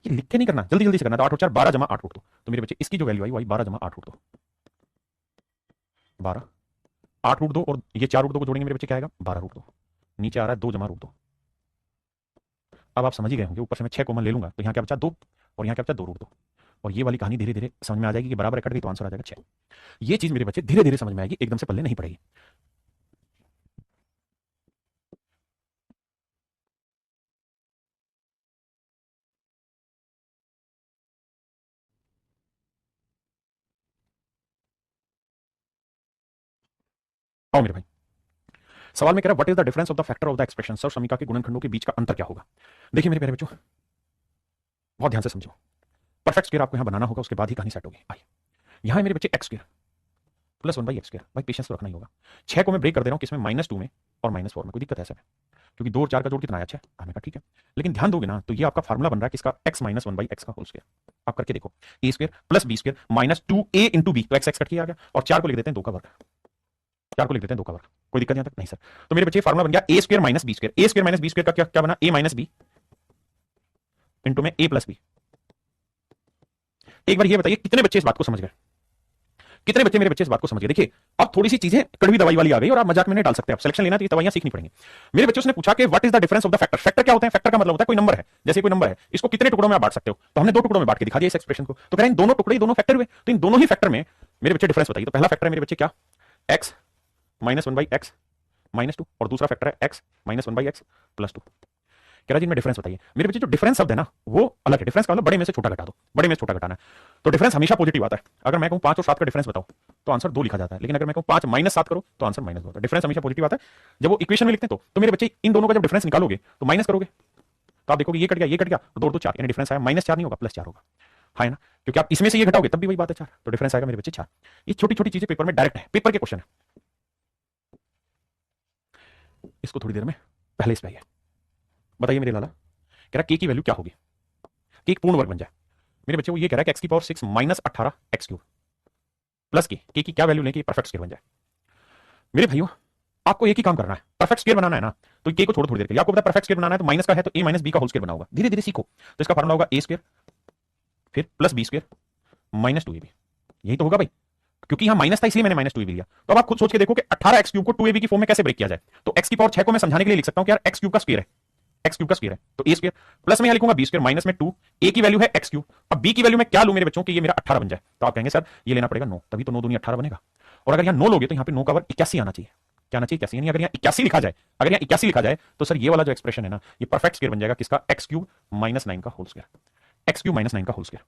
ये लिख के नहीं करना, जल्दी जल्दी से करना, तो 8 और 4 12 जमा 8 रूट 2। तो मेरे बच्चे इसकी जो वैल्यू आई वो आई 12 जमा 8 रूट 2, 12 8 रूट 2, और ये 4 रूट 2 को जोड़ेंगे मेरे बच्चे क्या आएगा? 12 रूट 2। नीचे आ रहा है 2 जमा रूट 2। अब आप समझ ही गए होंगे, ऊपर से मैं 6 कॉमन ले लूंगा तो यहाँ क्या बचा? 2, और यहाँ क्या बचा? 2 रूट 2। और ये वाली कहानी धीरे धीरे समझ में आ जाएगी कि बराबर कट गई तो आंसर आ जाएगा 6। ये चीज मेरे बच्चे धीरे धीरे समझ में आएगी, एकदम से पल्ले नहीं पड़ेगी। आओ मेरे भाई, सवाल में कह रहा है what is the difference of the factor of the expression, sir समीका के गुणनखंडों के बीच का अंतर क्या होगा? देखिए मेरे प्यारे बच्चों, बहुत ध्यान से समझो, परफेक्ट स्क्वायर आपको यहां बनाना होगा, उसके बाद ही कहानी सेट होगी। आइए, यहां है मेरे बच्चे x square plus 1/x square. भाई पेशेंस तो रखना ही होगा। 6 को मैं ब्रेक कर दे रहा हूं किसमें? -2 में और -4 में। कोई दिक्कत है ऐसे में? क्योंकि 2 और 4 का जोड़ कितना आया? 6। हमने कहा ठीक है, लेकिन ध्यान दोगे ना तो ये आपका फार्मूला बन रहा है किसका? x माइनस 1/x का होल स्क्वायर। आप करके देखो, A square plus B square minus 2a into B, तो x x कट के आ गया, और 4 को लिख देते हैं 2 का वर्ग, 4 को लिख देते हैं 2 का वर्ग। कोई दिक्कत यहां तक? नहीं सर। तो मेरे बच्चे फार्मूला बन गया a square minus B square. a square minus B square का क्या क्या बना? a माइनस बी इंटू में a प्लस बी। एक बार ये बताइए कितने बच्चे इस बात को समझ गए? कितने बच्चे मेरे बच्चे इस बात को समझ गए? देखिए अब थोड़ी सी चीजें कड़वी दवाई वाली आ गई और आप मजाक में नहीं डाल सकते, आप सिलेक्शन लेना तो ये दवाइयां सीखनी पड़ेंगी। मेरे बच्चों ने पूछा कि what is the difference of the factor. Factor क्या होता है? फैक्टर का मतलब होता है कोई नंबर है, जैसे कोई नंबर है इसको कितने टुकड़ों में आप बांट सकते हो, तो हमने दो टुकड़ों में बांट के दिखा दिया इस एक्सप्रेशन को। तो कह रहे हैं दोनों टुकड़े दोनों फैक्टर हुए, तो इन दोनों ही फैक्टर में मेरे बच्चे डिफरेंस बताइए। तो पहला फैक्टर है मेरे बच्चे क्या? x minus one by x minus two, और दूसरा फैक्टर है x minus one by x plus two. कह रहा जी इनमें डिफरेंस बताइए। मेरे बच्चे जो डिफरेंस शब्द है ना वो अलग है। डिफरेंस का मतलब बड़े में से छोटा घटा दो, बड़े में से छोटा घटाना है। तो डिफरेंस हमेशा पॉजिटिव आता है। अगर मैं कहूं 5 और 7 का डिफरेंस बताओ तो आंसर 2 लिखा जाता है, लेकिन अगर मैं कहूं 5 माइनस 7 करो तो आंसर माइनस 2 आता है। डिफरेंस हमेशा पॉजिटिव आता है। जब वो इक्वेशन में लिखते हैं तो मेरे बच्चे इन दोनों का जब डिफरेंस निकालोगे तो माइनस करोगे तो आप देखोगे ये कट गया, ये कट गया, तो 2 और 2 4, यानी डिफरेंस आया माइनस 4 नहीं होगा प्लस 4 होगा, है ना, क्योंकि आप इसमें से ये घटाओगे तब भी वही बात है 4, तो डिफरेंस आएगा मेरे बच्चे 4। ये छोटी छोटी चीजें पेपर में डायरेक्ट है, पेपर के क्वेश्चन है। इसको थोड़ी देर में पहले इस पे आइए। बताइए मेरे लाला, कह रहा के की वैल्यू क्या होगी कि एक पूर्ण वर्ग बन जाए। मेरे बच्चे वो ये कह रहा है कि एक्स की power 6 minus 18 x cube plus के की क्या वैल्यू लें कि परफेक्ट स्क्वायर बन जाए। मेरे भाइयों आपको एक ही काम करना है, परफेक्ट स्क्वायर बनाना है ना, तो के को छोड़ो थोड़ी देर के लिए। आपको पता है परफेक्ट स्क्वायर बनाना है तो माइनस का है तो ए माइनस बी का होल स्क्वायर बना होगा, धीरे धीरे सीखो। तो इसका फार्मूला होगा ए स्क्वायर फिर plus B square minus 2ab, यही तो होगा भाई, क्योंकि यहां माइनस था इसलिए मैंने माइनस 2ab लिया। तो अब आप खुद सोच के देखो कि 18 एक्स क्यूब को 2ab की फॉर्म में कैसे ब्रेक किया जाए। तो एक्स की पावर 6 को मैं समझाने के लिए लिख सकता हूं कि यार एक्स क्यूब का स्क्वायर है, एक्स क्यूब का स्क्वायर है तो ए स्क्वायर, प्लस में यहां लिखूंगा बी स्क्वायर माइनस में 2, ए की वैल्यू है एक्स क्यूब। अब बी की वैल्यू मैं क्या लूं मेरे बच्चों कि ये मेरा 18 बन जाए, तो आप कहेंगे सर ये लेना पड़ेगा 9, तभी तो 9 दूनी 18 बनेगा। और अगर यहां 9 लोगे तो यहां पे 9 का वर्ग 81 आना चाहिए। क्या आना चाहिए? 81। यानी अगर यहां 81 लिखा जाए, अगर यहां 81 लिखा जाए तो सर ये वाला जो एक्सप्रेशन है ना ये परफेक्ट स्क्वायर बन जाएगा किसका? एक्स क्यूब माइनस 9 का whole square, x cube minus 9 का whole square,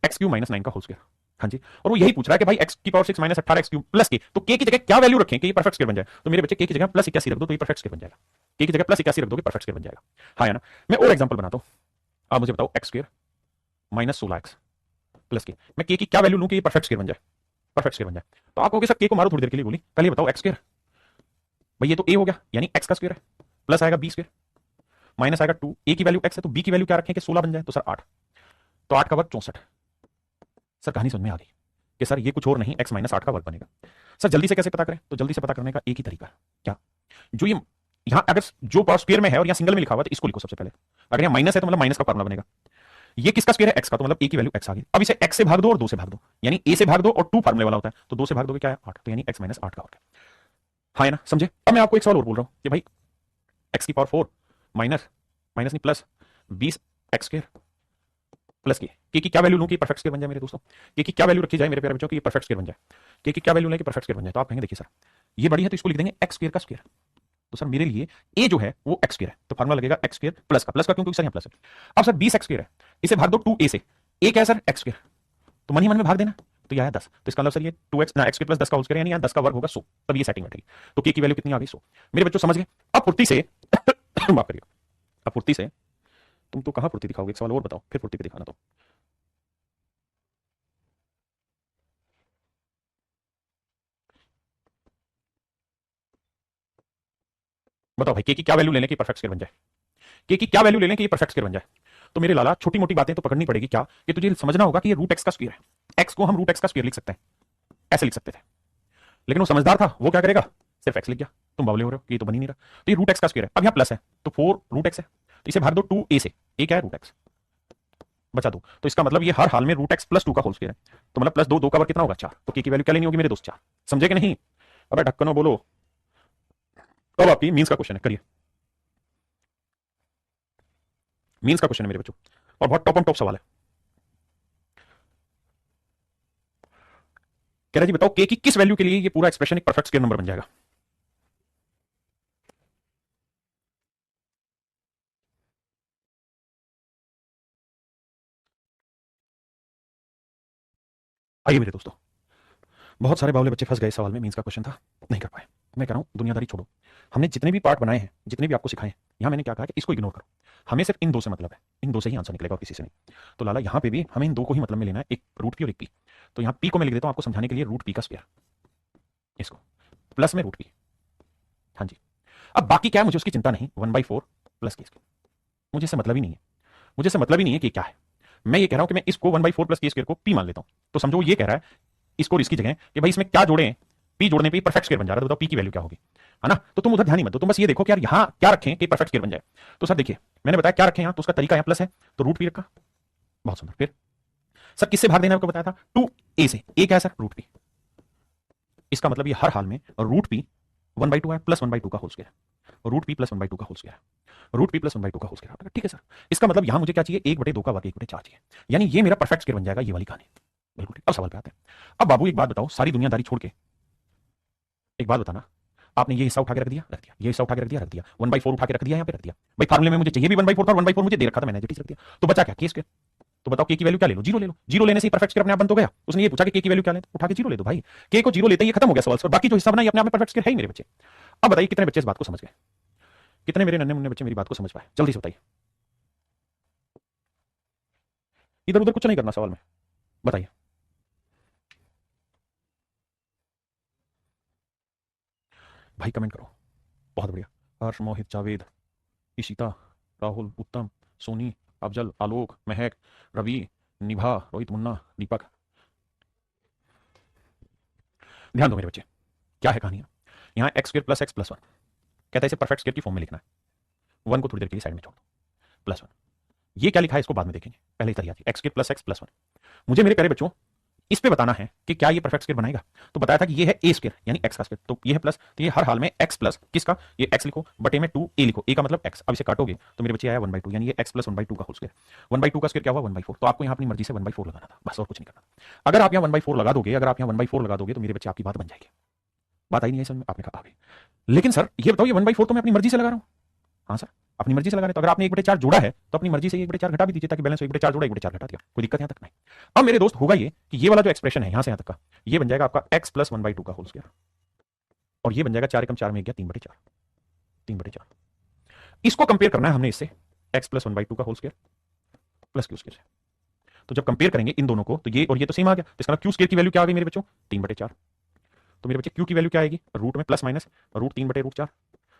x cube minus 9 का होल स्क्वायर। हाँ जी, और वो यही पूछ रहा है कि भाई एक्स की power 6 minus 18 x cube plus के, तो के की जगह क्या वैल्यू रखें कि ये परफेक्ट स्क्वायर बन जाए। तो मेरे बच्चे के की जगह प्लस 81 रख दो तो ये परफेक्ट स्क्वायर बन जाएगा। के की जगह प्लस 81 रख दोगे परफेक्ट स्क्वायर बन जाएगा, हाँ है ना। मैं और एग्जांपल बनाता हूं, आप मुझे बताओ x square minus 16 x plus के, मैं के की क्या वैल्यू लूं कि ये परफेक्ट स्क्वायर बन जाए, परफेक्ट स्क्वायर बन जाए। तो आप कहोगे सर के को मारो थोड़ी देर के लिए गोली, पहले बताओ एक्स स्क्वायर, भाई ये तो ए हो गया यानी एक्स का स्क्वायर है, प्लस आएगा बी स्क्वायर माइनस आएगा 2, ए की वैल्यू एक्स है तो बी की वैल्यू क्या रखें कि 16 बन जाए, तो सर 8, तो 8 का वर्ग 64। सर कहानी समझ में आ गई कि सर ये कुछ और नहीं x माइनस 8 का वर्ग बनेगा। सर जल्दी से कैसे पता करें? तो जल्दी से पता करने का एक ही तरीका है, क्या? जो ये यहां अगर जो पावर स्क्वायर में है और यहां सिंगल में लिखा हुआ है तो इसको लिखो सबसे पहले। अगर यहां माइनस है तो मतलब माइनस का फार्मूला बनेगा। ये किसका स्क्वायर है? x का, तो मतलब a की वैल्यू x आ गई। अब इसे x से भाग दो और 2 से भाग दो, यानी a से भाग दो और 2 फार्मूले वाला होता है तो 2 से भाग दोगे क्या है? 8, तो यानी x माइनस 8 का वर्ग है, हाँ है ना, समझे। अब मैं आपको एक सवाल और बोल रहा हूं कि भाई x की पावर 4 माइनस माइनस नहीं प्लस 20 एक्स स्क्वायर प्लस के की क्या वैल्यू लूं कि परफेक्ट स्क्वायर बन जाए मेरे दोस्तों। के की क्या वैल्यू रखी जाए मेरे प्यारे बच्चों कि ये परफेक्ट स्क्वायर बन जाए। के की क्या वैल्यू लें कि परफेक्ट स्क्वायर बन जाए, तो आप कहेंगे देखिए सर ये बड़ी है तो इसको लिख देंगे एक्स स्क्वायर का स्क्वायर। तो सर मेरे लिए ए जो है वो एक्स स्क्वायर है तो फार्मूला लगेगा एक्स स्क्वायर प्लस का, प्लस का क्यों? क्योंकि सर यहाँ प्लस है। अब सर 20 एक्स स्क्वायर है, इसे भाग दो 2a से, ए क्या है सर? एक्स स्क्वायर, तो मन ही मन में भाग देना, तो यह आया 10, तो इसका मतलब सर ये 2x ना एक्स स्क्वायर प्लस 10 का होल स्क्वायर यानी यहाँ 10 का वर्ग होगा 100, तब ये सेटिंग बैठेगी। तो के की वैल्यू कितनी आ गई? 100। मेरे बच्चों समझ गए? अब फुर्ती से माफ करिए, अब फुर्ती से, तुम तो कहां फुर्ती दिखाओगे, एक सवाल और बताओ फिर फुर्ती पे दिखाना। तो बताओ भाई के की क्या वैल्यू लेने की परफेक्ट स्क्वायर बन जाए, के की क्या वैल्यू लेने की परफेक्ट स्क्वायर बन जाए। तो मेरे लाला छोटी मोटी बातें तो पकड़नी पड़ेगी, क्या कि तुझे समझना होगा कि ये रूट एक्स का स्क्वायर है। एक्स को हम रूट एक्स का स्क्वायर लिख सकते हैं, ऐसे लिख सकते थे, लेकिन वो समझदार था, वो क्या करेगा? सिर्फ एक्स लिख गया। तुम बावले हो रहे हो कि ये तो बन ही नहीं रहा, तो ये रूट एक्स का स्क्वायर है। अब यहाँ प्लस है तो 4 रूट एक्स है, तो इसे भाग दो 2a से, ए क्या है? रूट एक्स, बचा दो, तो इसका मतलब ये हर हाल में रूट एक्स प्लस 2 का होल स्क्वायर है, तो मतलब प्लस 2, 2 का वर्ग कितना होगा? 4, तो के की वैल्यू क्या लेनी होगी मेरे दोस्त? 4। समझे कि नहीं? अबे ढक्कनो बोलो। अब आपकी मीन्स का क्वेश्चन है, करिए। मीन्स का क्वेश्चन है मेरे बच्चों और बहुत टॉप ऑन टॉप सवाल है। कह रहा जी बताओ के की किस वैल्यू के लिए ये पूरा एक्सप्रेशन एक परफेक्ट स्क्वायर नंबर बन जाएगा। आइए मेरे दोस्तों, बहुत सारे बावले बच्चे फंस गए सवाल में, मीन्स का क्वेश्चन था नहीं कर पाए। मैं कह रहा हूं दुनियादारी छोड़ो, हमने जितने भी पार्ट बनाए हैं, जितने भी आपको सिखाए हैं, यहां मैंने क्या कहा कि इसको इग्नोर करो, हमें सिर्फ इन दो से मतलब है, इन दो से ही आंसर निकलेगा और किसी से नहीं। तो लाला यहां पे भी हमें इन दो को ही मतलब में लेना है, एक रूट पी और एक पी। तो यहां पी को मैं लिख देता हूं आपको समझाने के लिए रूट पी का स्क्वायर, इसको प्लस में रूट पी, हाँ जी। अब बाकी क्या है मुझे उसकी चिंता नहीं, 1/4 प्लस के स्क्वायर, मुझे इससे मतलब ही नहीं है, मुझे इससे मतलब ही नहीं है कि क्या है। मैं ये कह रहा हूं कि मैं इसको 1/4 प्लस के स्क्वायर को पी मान लेता हूं। तो समझो ये कह रहा है इसको और इसकी जगह कि भाई इसमें क्या जोड़ें, पी जोड़ने पे परफेक्ट स्क्वायर बन जा रहा है, तो बताओ पी की वैल्यू क्या होगी, है ना। तो तुम उधर ध्यान ही मत दो, तुम बस ये देखो कि यार यहां क्या रखें कि परफेक्ट स्क्वायर बन जाए। तो सर देखिए मैंने बताया क्या रखें यहां, तो उसका तरीका यहां प्लस है तो रूट पी रखा, बहुत सुंदर। फिर सर किससे भाग देना आपको बताया था? 2a से, ए क्या है सर? रूट पी, इसका मतलब ये हर हाल में रूट पी 1/2 है प्लस 1/2 का whole square, root p plus 1/2 का whole square, root p plus 1/2 का होल स्क्वायर। ठीक है सर, इसका मतलब यहां मुझे क्या चाहिए, 1/2 का वर्ग 1/4 चाहिए, यानी ये मेरा परफेक्ट स्क्वायर बन जाएगा, ये वाली कहानी। बिल्कुल ठीक। अब सवाल पे आते हैं। अब बाबू एक बात बताओ, सारी दुनियादारी छोड़ के एक बात बताना, आपने ये हिस्सा उठा के रख दिया, रख दिया, ये हिस्सा उठा के रख दिया, रख दिया, 1/4 उठा के रख दिया, यहाँ पे रख दिया। भाई फार्मूले में मुझे चाहिए भी 1/4 था, 1/4 मुझे दे रखा था, मैंने रख दिया, तो बचा क्या, के स्क्वायर। तो बताओ के की वैल्यू क्या ले लो, जीरो ले लो। जीरो लेने से ही परफेक्ट स्क्वायर अपने आप बन तो गया। उसने ये पूछा कि के की वैल्यू क्या ले, उठा के जीरो ले दो भाई। के को जीरो लेते ही ये खत्म हो गया सवाल। बाकी जो हिस्सा बना ये अपने आप में परफेक्ट स्क्वायर है ही मेरे बच्चे। अब बताइए कितने बच्चे इस बात को समझ गए, कितने मेरे नन्हे मुन्ने बच्चे मेरी बात को समझ पाए, जल्दी से बताइए। इधर उधर कुछ नहीं करना सवाल में, बताइए। भाई कमेंट करो, बहुत बढ़िया। हर्ष, मोहित, जावेद, इशिता, राहुल, उत्तम, सोनी, अफजल, आलोक, महक, रवि, निभा, रोहित, मुन्ना, दीपक। ध्यान दो मेरे बच्चे, क्या है कहानी, यहाँ x square plus x plus one कहता है, इसे परफेक्ट स्क्वायर की फॉर्म में लिखना है। वन को थोड़ी देर के लिए साइड में छोड़ दो, प्लस वन। ये क्या लिखा है इसको बाद में देखेंगे, पहले इधर x square plus x plus one. मुझे मेरे प्यारे बच्चों इस पे बताना है कि क्या ये परफेक्ट स्क्वायर बनाएगा। तो बताया था कि ये है ए स्क्वायर यानी एक्स का स्क्वायर, तो ये है प्लस, तो ये हर हाल में एक्स प्लस किसका, ये एक्स लिखो बटे में 2 ए लिखो, ए का मतलब एक्स। अब इसे काटोगे तो मेरे बच्चे आया 1/2, यानी ये एक्स प्लस 1/2 का होल स्क्वायर। 1/2 का स्क्वायर क्या हुआ, 1/4। तो आपको यहाँ अपनी मर्जी से 1/4 लगाना था, बस और कुछ नहीं करना। अगर आप यहाँ 1/4 लगा दोगे, अगर आप यहाँ 1/4 लगा दोगे तो मेरे बच्चे आपकी बात बन जाएगी। बात आई नहीं है समझ में, आपने कहा अभी। लेकिन सर ये बताओ, ये 1/4 तो मैं अपनी मर्जी से लगा रहा हूँ। हाँ सर, अपनी मर्जी से लगा रहे, तो अगर आपने 1/4 जोड़ा है तो अपनी मर्जी से 1/4 घटा भी दीजिए, ताकि बैलेंस हो। 1/4 जोड़ा 1/4 घटा दिया, कोई दिक्कत यहाँ तक नहीं। अब मेरे दोस्त होगा ये कि ये वाला जो एक्सप्रेशन है यहां से यहां तक का, ये बन जाएगा आपका x प्लस 1/2 का होल स्क्वायर, और ये बन जाएगा 4 एकम 4 में गया 3/4, 3/4। इसको कंपेयर करना है हमने इससे, x प्लस 1/2 का whole square plus q square से। तो जब कंपेयर करेंगे इन दोनों को तो ये और ये तो सेम आ गया, इसका क्यू स्क्वायर की वैल्यू क्या आ गई मेरे बच्चों, 3/4। तो मेरे बच्चे क्यू की वैल्यू क्या आएगी, रूट में प्लस माइनस रूट 3/√4,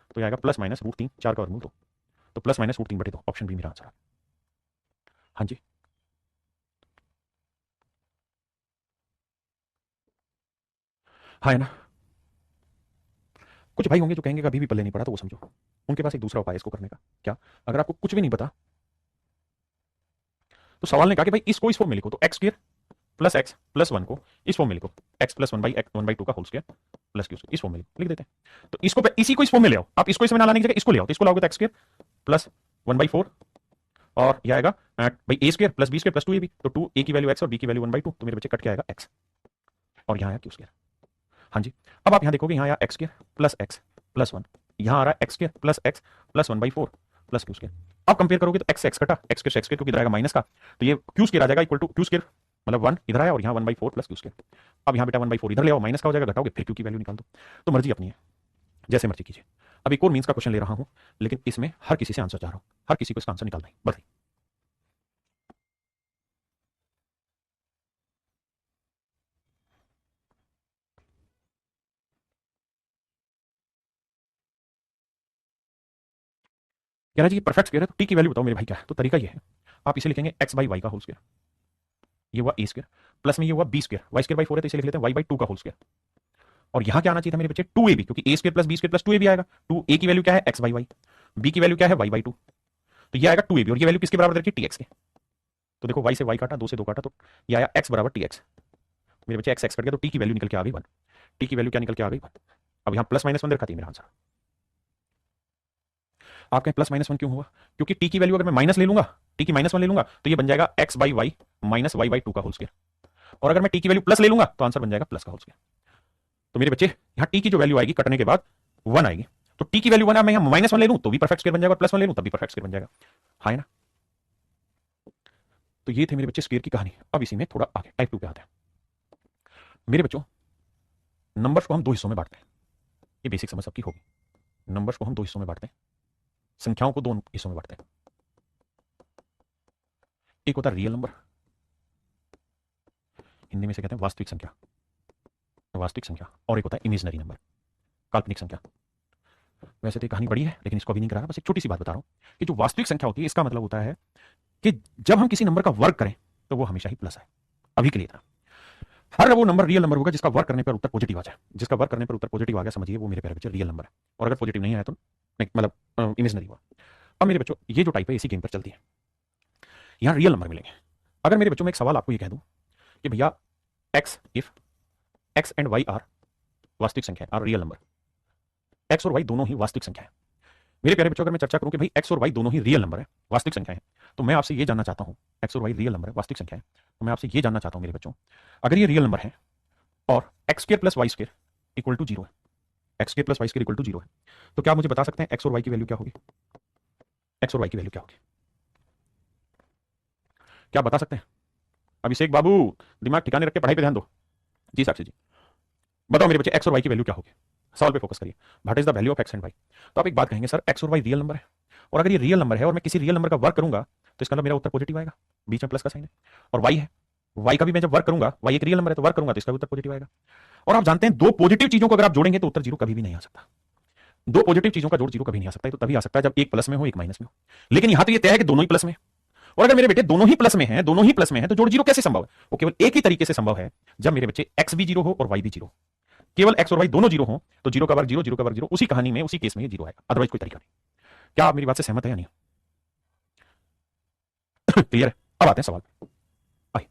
तो आएगा प्लस माइनस रूट 3, 4 का वर्गमूल 2, तो plus minus root 3/2। Option B मेरा आंसर है। हाँ जी, हाँ है ना। कुछ भाई होंगे जो कहेंगे कभी भी पल्ले नहीं पड़ा, तो वो समझो उनके पास एक दूसरा उपाय है इसको करने का। क्या, अगर आपको कुछ भी नहीं पता तो सवाल ने कहा कि भाई इसको इस फॉर्म में लिखो, तो x square plus x plus one को इस फॉर्म में लिखो, एक्स प्लस 1/2 का होल स्क्वायर प्लस क्यू इस फॉर्म में लिख देते हैं। तो इसको इसी को इस फॉर्म में ले आओ, आप इसको इसमें ना लाने की जगह इसको ले आओ, तो इसको लाओगे तो एक्स स्क्वायर प्लस 1/4, और यह आएगा भाई A square plus B square plus 2ab, तो 2a की वैल्यू एक्स और b की वैल्यू 1/2, तो मेरे बच्चे कट के आएगा एक्स, और यहाँ आया क्यू स्क्वायर। हाँ जी, अब आप यहाँ देखोगे, यहाँ आया x square plus x plus one, यहाँ आ रहा है X square plus x plus 1/4 plus q square. अब कंपेयर करोगे तो एक्स एक्स कटा, एक्स स्क्वायर क्योंकि इधर आएगा माइनस का, तो ये क्यू स्क्वायर आ जाएगा इक्वल टू क्यू स्क्वायर, मतलब 1 इधर आया और यहाँ 1/4 प्लस क्यू स्क्वायर। अब यहाँ बेटा 1/4 इधर ले आओ, माइनस का हो जाएगा, घटाओगे फिर क्यू की वैल्यू निकाल दो। तो मर्जी अपनी है, जैसे मर्जी कीजिए। अब एक और मीन्स का क्वेश्चन ले रहा हूँ, लेकिन इसमें हर किसी से आंसर चाह रहा हूँ, हर किसी को इसका आंसर निकालना है, बताइए। कह रहा जी परफेक्ट स्क्वायर है तो टी की वैल्यू बताओ मेरे भाई क्या है। तो तरीका ये है, आप इसे लिखेंगे एक्स बाई वाई का होल स्क्वायर, ये हुआ ए स्क्वायर, प्लस में ये हुआ b square, y square by 4 है तो इसे लिख लेते हैं y/2 का होल स्क्वायर, और यहां क्या आना चाहिए था मेरे बच्चे 2ab, क्योंकि A square plus B square plus 2ab आएगा। 2a की वैल्यू क्या है x बाई वाई, b की वैल्यू क्या है y/2, तो ये आएगा 2ab, और ये वैल्यू किसके बराबर रखी tx के। तो देखो y से y काटा, 2 से 2 काटा, तो ये आया x बराबर tx। मेरे बच्चे x x कट गया, तो t की वैल्यू निकल के आ गई 1, t की वैल्यू क्या निकल के आ गई 1। अब यहाँ प्लस माइनस 1 रखा थी मेरा आंसर। आप कहें प्लस माइनस 1 क्यों हुआ, क्योंकि t की वैल्यू अगर मैं माइनस ले लूंगा, t की माइनस 1 ले लूंगा तो ये बन जाएगा x by Y minus y/2 का होल स्क्वायर, और अगर मैं t की वैल्यू प्लस ले लूंगा तो आंसर बन जाएगा प्लस का होल स्क्वायर। तो मेरे बच्चे यहाँ t की जो वैल्यू आएगी कटने के बाद 1 आएगी, तो t की वैल्यू 1 मैं यहाँ -1 ले लूं तो भी परफेक्ट स्क्वायर बन जाएगा, और +1 ले लूं तब भी परफेक्ट स्क्वायर बन जाएगा, है ना। तो ये थे मेरे बच्चे स्क्वायर की कहानी। अब इसी में थोड़ा आगे टाइप 2 पे आते हैं। मेरे बच्चों नंबर्स को हम दो हिस्सों में बांटते हैं, ये बेसिक समझ सबकी होगी। नंबर्स को हम दो हिस्सों में बांटते हैं, संख्याओं को दो हिस्सों में बांटते हैं। एक होता है रियल नंबर, हिंदी में से कहते हैं वास्तविक संख्या, वास्तविक संख्या, और एक होता है इमेजिनरी नंबर, काल्पनिक संख्या। वैसे तो ये कहानी बड़ी है लेकिन इसको अभी नहीं करा रहा, बस एक छोटी सी बात बता रहा हूं कि जो वास्तविक संख्या होती है इसका मतलब होता है कि जब हम किसी नंबर का वर्ग करें तो वो हमेशा ही प्लस है। अभी के लिए इतना, हर वो नंबर रियल नंबर होगा जिसका वर्क करने पर उत्तर पॉजिटिव आ जाए, जिसका वर्क करने पर उत्तर पॉजिटिव आ गया समझिए वो मेरे प्यारे बच्चे रियल नंबर है, और अगर पॉजिटिव नहीं आया तो मतलब इमेजिनरी हुआ। अब मेरे बच्चों ये जो टाइप है इसी गेम पर चलती है, यहां रियल नंबर मिलेंगे। अगर मेरे बच्चों में एक सवाल आपको ये कह दूं कि भैया x if x and y are वास्तविक संख्या है, रियल नंबर। एक्स और वाई दोनों ही वास्तविक संख्या है। मेरे प्यारे बच्चों, अगर मैं चर्चा करूं कि भाई एक्स और वाई दोनों ही रियल नंबर है, वास्तविक संख्या है, तो मैं आपसे ये जानना चाहता हूं, एक्स और वाई रियल नंबर है, वास्तविक संख्या है, तो मैं आपसे ये जानना चाहता हूं मेरे बच्चों, अगर ये रियल नंबर है और x square plus Y square equal to zero है, X square plus Y square equal to zero है, तो क्या आप मुझे बता सकते हैं एक्स और वाई की वैल्यू क्या होगी? एक्स और वाई की वैल्यू क्या होगी? क्या आप बता सकते हैं? अभिषेक बाबू, दिमाग ठिकाने रख के पढ़ाई पे ध्यान दो। जी साक्षी जी, बताओ मेरे बच्चे, एक्स और वाई की वैल्यू क्या होगी? सवाल पे फोकस करिए। What is the value of x and y? तो आप एक बात कहेंगे, सर एक्स और वाई रियल नंबर है, और अगर ये रियल नंबर है और मैं किसी रियल नंबर का वर्क करूंगा तो इसका मतलब मेरा उत्तर पॉजिटिव आएगा, बीच में प्लस का साइन है। और वाई है, वाई का भी मैं जब वर्क करूंगा, वाई एक रियल नंबर है तो वर्क करूंगा तो इसका भी उत्तर पॉजिटिव आएगा। और आप जानते हैं दो पॉजिटिव चीजों को अगर आप जोड़ेंगे तो उत्तर जीरो कभी भी नहीं आ सकता। दो पॉजिटिव चीजों का जोड़ जीरो कभी नहीं आ सकता है, तो तभी आ सकता है जब एक प्लस में हो एक माइनस में हो। लेकिन यहां तो ये तय है कि दोनों ही प्लस में, और अगर मेरे बेटे दोनों ही प्लस में हैं, दोनों ही प्लस में हैं, तो जोड़ जीरो कैसे संभव है? वो केवल एक ही तरीके से संभव है, जब मेरे बच्चे एक्स भी जीरो हो और वाई भी जीरो। केवल एक्स और वाई दोनों जीरो हो तो जीरो का वर्ग जीरो, जीरो का वर्ग जीरो, उसी कहानी में उसी केस में ये जीरो आएगा, अदरवाइज कोई तरीका नहीं। क्या आप मेरी बात से सहमत है या नहीं? क्लियर है? अब आते हैं सवाल पे। आइए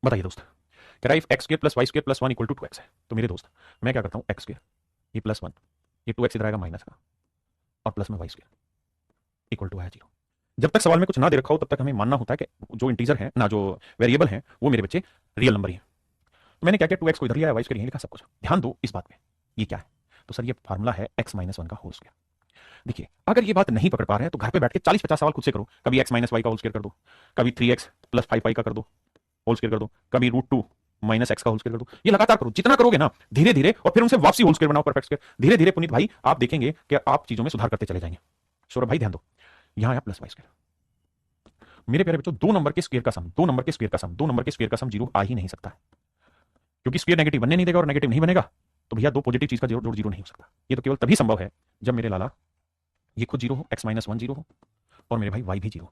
बताइए दोस्त, कह रहा है if x square plus Y square plus one equal to two x है, तो मेरे दोस्त मैं क्या करता हूं, एक्स स्क्वायर ये प्लस वन, ये टू एक्स इधर आएगा माइनस का, और प्लस में वाई स्क्वायर इक्वल टू आया जीरो। जब तक सवाल में कुछ ना दे रखा हो तब तक हमें मानना होता है कि जो इंटीजर है ना, जो वेरिएबल है वो मेरे बच्चे रियल नंबर ही है। तो मैंने क्या किया, टू एक्स को इधर लिया, वाई स्क्वायर यहीं लिखा, सब कुछ। ध्यान दो इस बात पे, ये क्या है? तो सर ये फार्मूला है एक्स माइनस वन का होल स्क्वायर। देखिए, अगर ये बात नहीं पकड़ पा रहे हैं तो घर पे बैठ के 40-50 सवाल खुद से करो। कभी एक्स माइनस वाई का होल स्क्वायर कर दो, कभी 3x प्लस 5y का कर दो, होल स्क्वायर कर दो, कभी √2 माइनस एक्स का होल स्क्वायर कर दो। ये लगातार करो, जितना करोगे ना धीरे धीरे, और फिर उनसे वापसी होल स्क्वायर बनाओ, परफेक्ट स्क्वायर। धीरे धीरे पुनीत भाई आप देखेंगे कि आप चीजों में सुधार करते चले जाएंगे। सौरभ भाई ध्यान दो, यहां आया प्लस वाई स्क्वायर। मेरे प्यारे बच्चों, दो नंबर के स्क्वायर का सम, दो नंबर के स्क्वायर का सम, दो नंबर के स्क्वायर का सम जीरो आ ही नहीं सकता है, क्योंकि स्क्वायर नेगेटिव बनने नहीं देगा और नेगेटिव नहीं बनेगा, तो भैया दो पॉजिटिव चीज का जोड़ जीरो नहीं हो सकता। ये तो केवल तभी संभव है जब मेरे लाला ये खुद जीरो हो, एक्स माइनस वन जीरो हो, और मेरे भाई वाई भी जीरो,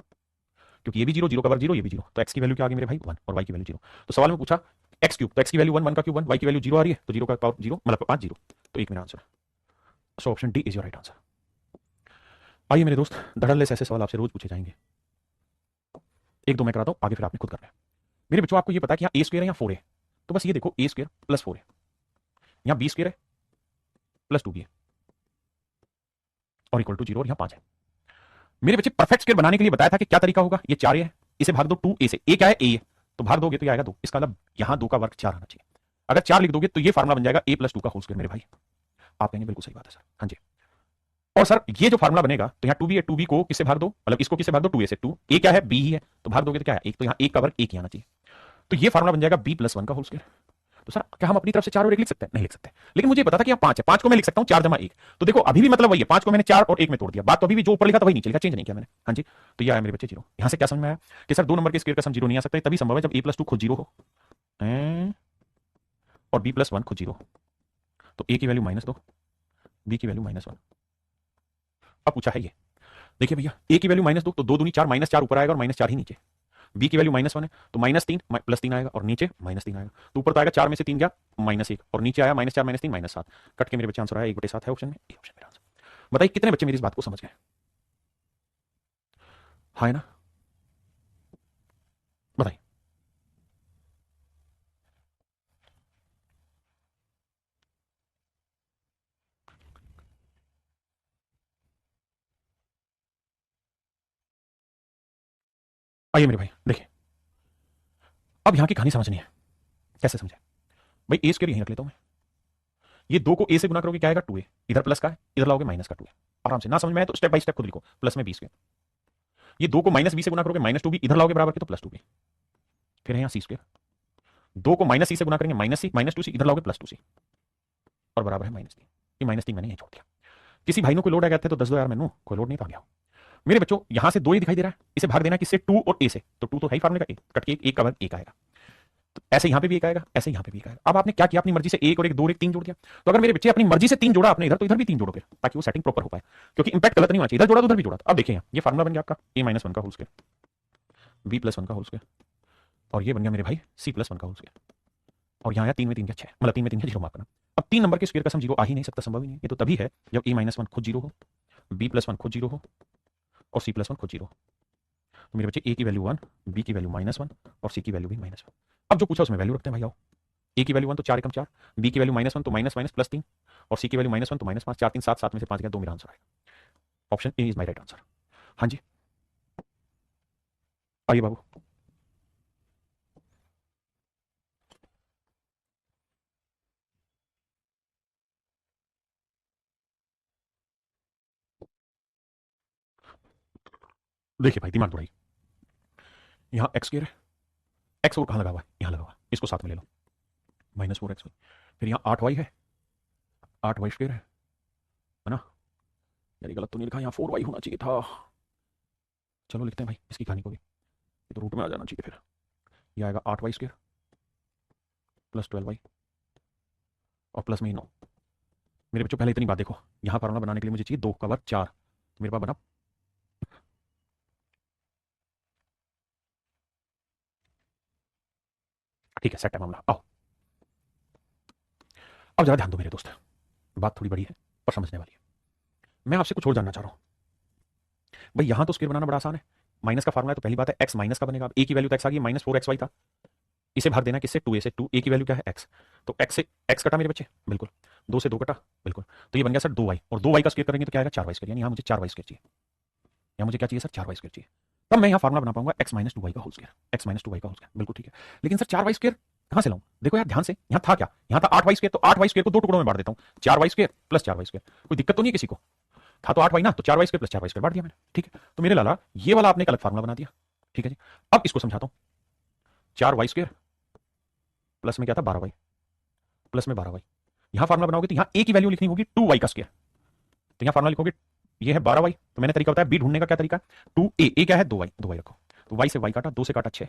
क्योंकि ये भी जीरो, जीरो का वर्ग जीरो, ये भी जीरो, तो एक्स की वैल्यू क्या आ गई मेरे भाई वन, और वाई की वैल्यू जीरो। तो सवाल में पूछा एक्स क्यूब, तो एक्स की वैल्यू वन, वन का क्यूब वन, वाई की वैल्यू जीरो आ रही है, तो जीरो का पावर जीरो मतलब 5 जीरो, तो एक मेरा answer. So option D is your right answer. आइए मेरे दोस्त, धड़ल्ले से ऐसे सवाल आपसे रोज पूछे जाएंगे, एक दो मैं कराता हूं, आगे फिर आपने खुद करना है। मेरे बच्चों आपको ये पता है कि यहाँ ए स्क्वायर है या 4 है, तो बस ये देखो ए स्क्वायर प्लस 4 है, यहाँ बी स्क्वायर है प्लस 2 बी है, और इक्वल टू जीरो, और यहाँ 5 है। मेरे बच्चे परफेक्ट स्क्वायर बनाने के लिए बताया था कि क्या तरीका होगा, ये 4 है, इसे भाग दो 2 ए से, ए क्या है ए है, तो भाग दोगे तो ये आएगा 2, इसका मतलब यहाँ 2 का वर्ग 4 आना चाहिए। अगर 4 लिख दोगे तो ये फार्मूला बन जाएगा ए प्लस 2 का होल स्क्वायर। मेरे भाई आप कहेंगे बिल्कुल सही बात है सर, हाँ जी। और सर ये जो फार्मूला बनेगा, तो यहाँ 2b है, 2b को किससे भाग दो, मतलब इसको किससे भाग दो, 2a से, 2 ए क्या है बी ही है, तो भाग दोगे तो क्या है एक, तो यहाँ एक का वर्ग एक ही आना चाहिए, तो ये फार्मूला बन जाएगा b प्लस 1 का होल स्क्वायर। तो सर क्या हम अपनी तरफ से 4 और 1 लिख सकते हैं? नहीं लिख सकते, लेकिन मुझे पता था कि यहाँ 5 है, 5 को मैं लिख सकता हूँ 4 जमा 1, तो देखो अभी भी मतलब वही है, 5 को मैंने 4 और 1 में तोड़ दिया, बात तो अभी भी जो ऊपर लिखा था वही नीचे लिखा, चेंज नहीं किया मैंने, हाँ जी। तो ये आया मेरे बच्चे जीरो। यहाँ से क्या समझ में आया कि सर दो नंबर के स्क्वायर का सम जीरो नहीं आ सकता, तभी संभव है जब a प्लस 2 खुद जीरो हो और b प्लस 1 खुद जीरो, तो a की वैल्यू -2, b की वैल्यू -1। अब पूछा है ये, देखिए भैया a की वैल्यू -2, तो 2 दूनी 4, -4 ऊपर आएगा और -4 ही नीचे। b की वैल्यू -1 है, तो -3 प्लस 3 आएगा और नीचे -3 आएगा, तो ऊपर तो आएगा 4 में से 3 गया -1, और नीचे आया -4 -3 -7, कट के मेरे बच्चे आंसर आया 1/7 है ऑप्शन में, ए ऑप्शन मेरा आंसर। बताइए कितने बच्चे मेरी इस बात को समझ गए? हाँ है ना? बताइए। आइए मेरे भाई देखिए, अब यहां की कहानी समझनी है, कैसे समझे भाई? ए स्क्वायर यहीं रख लेता हूं मैं, ये 2 को a से गुना करोगे क्या आएगा 2a, इधर प्लस का है, इधर लाओगे माइनस का 2a, आराम से, ना समझ में आए तो स्टेप बाय स्टेप खुद लिखो, प्लस में b स्क्वायर, ये 2 को -b से गुना करोगे -2b, इधर लाओगे बराबर के तो +2b, फिर है यहाँ c स्क्वायर, 2 को -c से गुना करेंगे -c, -2c, इधर लाओगे +2c, और बराबर है -3। ये -3 मैंने यहीं छोड़ दिया। किसी भाई ने कोई लोड आ गया था तो 10 दो यार, मैंने कोई लोड नहीं था गया। मेरे बच्चों यहां से 2 ही दिखाई दे रहा है, इसे भाग देना किससे, 2 और a से, तो 2 तो है ही फार्मूले का, कट के एक का वर्ग एक आएगा, तो ऐसे यहां पे भी एक आएगा, ऐसे यहां पे भी एक आएगा। अब आपने क्या किया, अपनी मर्जी से एक और एक, 2 और 1 3 जोड़ दिया, तो अगर मेरे बच्चे अपनी मर्जी से 3 जोड़ा आपने इधर, तो इधर भी 3 जोड़ोगे ताकि वो सेटिंग प्रॉपर हो पाए, क्योंकि इंपैक्ट गलत नहीं होना चाहिए, इधर जोड़ा तो उधर भी जोड़ा। अब देखिए ये फार्मूला बन गया आपका a-1 का होल स्क्वायर, b + 1 का होल स्क्वायर, और ये बन गया मेरे भाई c + 1 का होल स्क्वायर, और यहाँ आया 3 में 3 का 6, मतलब 3 में 3 का 0 मार्क करना। अब 3 नंबर के स्क्वायर का सम जीरो आ ही नहीं सकता, संभव ही नहीं, ये तो तभी है जब a-1 खुद जीरो हो, b + 1 खुद जीरो हो, और c + 1 खुद जीरो हो। तो मेरे बच्चे a की वैल्यू 1, b की वैल्यू -1 और c की वैल्यू भी -1। अब जो पूछा उसमें वैल्यू रखते हैं भाई, आओ ए की वैल्यू 1 तो 4 एकम 4, बी की वैल्यू -1 तो माइनस माइनस प्लस 3, और सी की वैल्यू -1 तो -5, 4 3 7, 7 में से 5 गया 2 मेरा आंसर आएगा। Option a is my right answer. हाँ जी, आइए बाबू। देखिए भाई, दिमाग दौड़ाइए। यहाँ एक्स स्क्वायर है, एक्स और कहाँ लगा हुआ है, यहाँ लगा हुआ है, इसको साथ में ले लो, -4x। फिर यहाँ 8y है, 8y स्क्वायर है ना। यार ये गलत तो नहीं लिखा, यहाँ 4y होना चाहिए था। चलो लिखते हैं भाई इसकी कहानी को भी, ये तो रूट में आ जाना चाहिए। फिर ये आएगा 8y स्क्वायर प्लस 12y और प्लस में 9। मेरे बच्चों पहले इतनी बात देखो, यहाँ फार्मूला बनाने के लिए मुझे चाहिए 2 का वर्ग 4, तो मेरे पास बना। ठीक है, सेट है मामला। आओ अब जरा ध्यान दो मेरे दोस्त, बात थोड़ी बड़ी है पर समझने वाली है। मैं आपसे कुछ और जानना चाह रहा हूँ भाई। यहाँ तो स्क्वायर बनाना बड़ा आसान है, माइनस का फार्मूला है तो पहली बात है एक्स माइनस का बनेगा। अब ए की वैल्यू तो एक्स आ गई, -4xy था, इसे भाग देना किससे, 2a से। 2a की वैल्यू क्या है, एक्स, तो एक्स से एक्स कटा मेरे बच्चे, बिल्कुल। 2 से 2 कटा, बिल्कुल। तो ये बन गया सर 2y, और 2y का स्क्वायर करेंगे तो क्या आएगा, 4y स्क्वायर। यानी यहाँ मुझे 4y स्क्वायर चाहिए, यहाँ मुझे क्या चाहिए सर, 4y स्क्वायर चाहिए। तब मैं यहाँ फार्मूला बना पाऊंगा x माइनस 2y का whole square, x minus 2y का होल स्क्वायर, बिल्कुल ठीक है। लेकिन सर 4y स्क्वायर कहाँ से लाऊं? देखो यार ध्यान से, यहाँ था क्या, यहाँ था 8y स्क्वायर, तो 8y स्क्वायर को दो टुकड़ों में बांट देता हूँ, 4y square plus 4y square. कोई दिक्कत तो नहीं है किसी को? था तो 8y ना, तो 4y square plus 4y square बांट दिया मैंने, ठीक है। तो मेरे लाला ये वाला आपने एक अलग फार्मूला बना दिया, ठीक है जी। अब इसको समझाता हूँ, 4y स्क्वायर प्लस में क्या था, 12y, प्लस में 12y। यहाँ फार्मूला बनाओगे तो यहाँ a की वैल्यू लिखनी होगी 2y का स्क्वायर, तो यहाँ फार्मूला लिखोगे ये है 12y। तो मैंने तरीका बताया बी ढूंढने का, क्या तरीका, 2a, a क्या है 2y, 2y रखो। तो y से y काटा, 2 से काटा 6,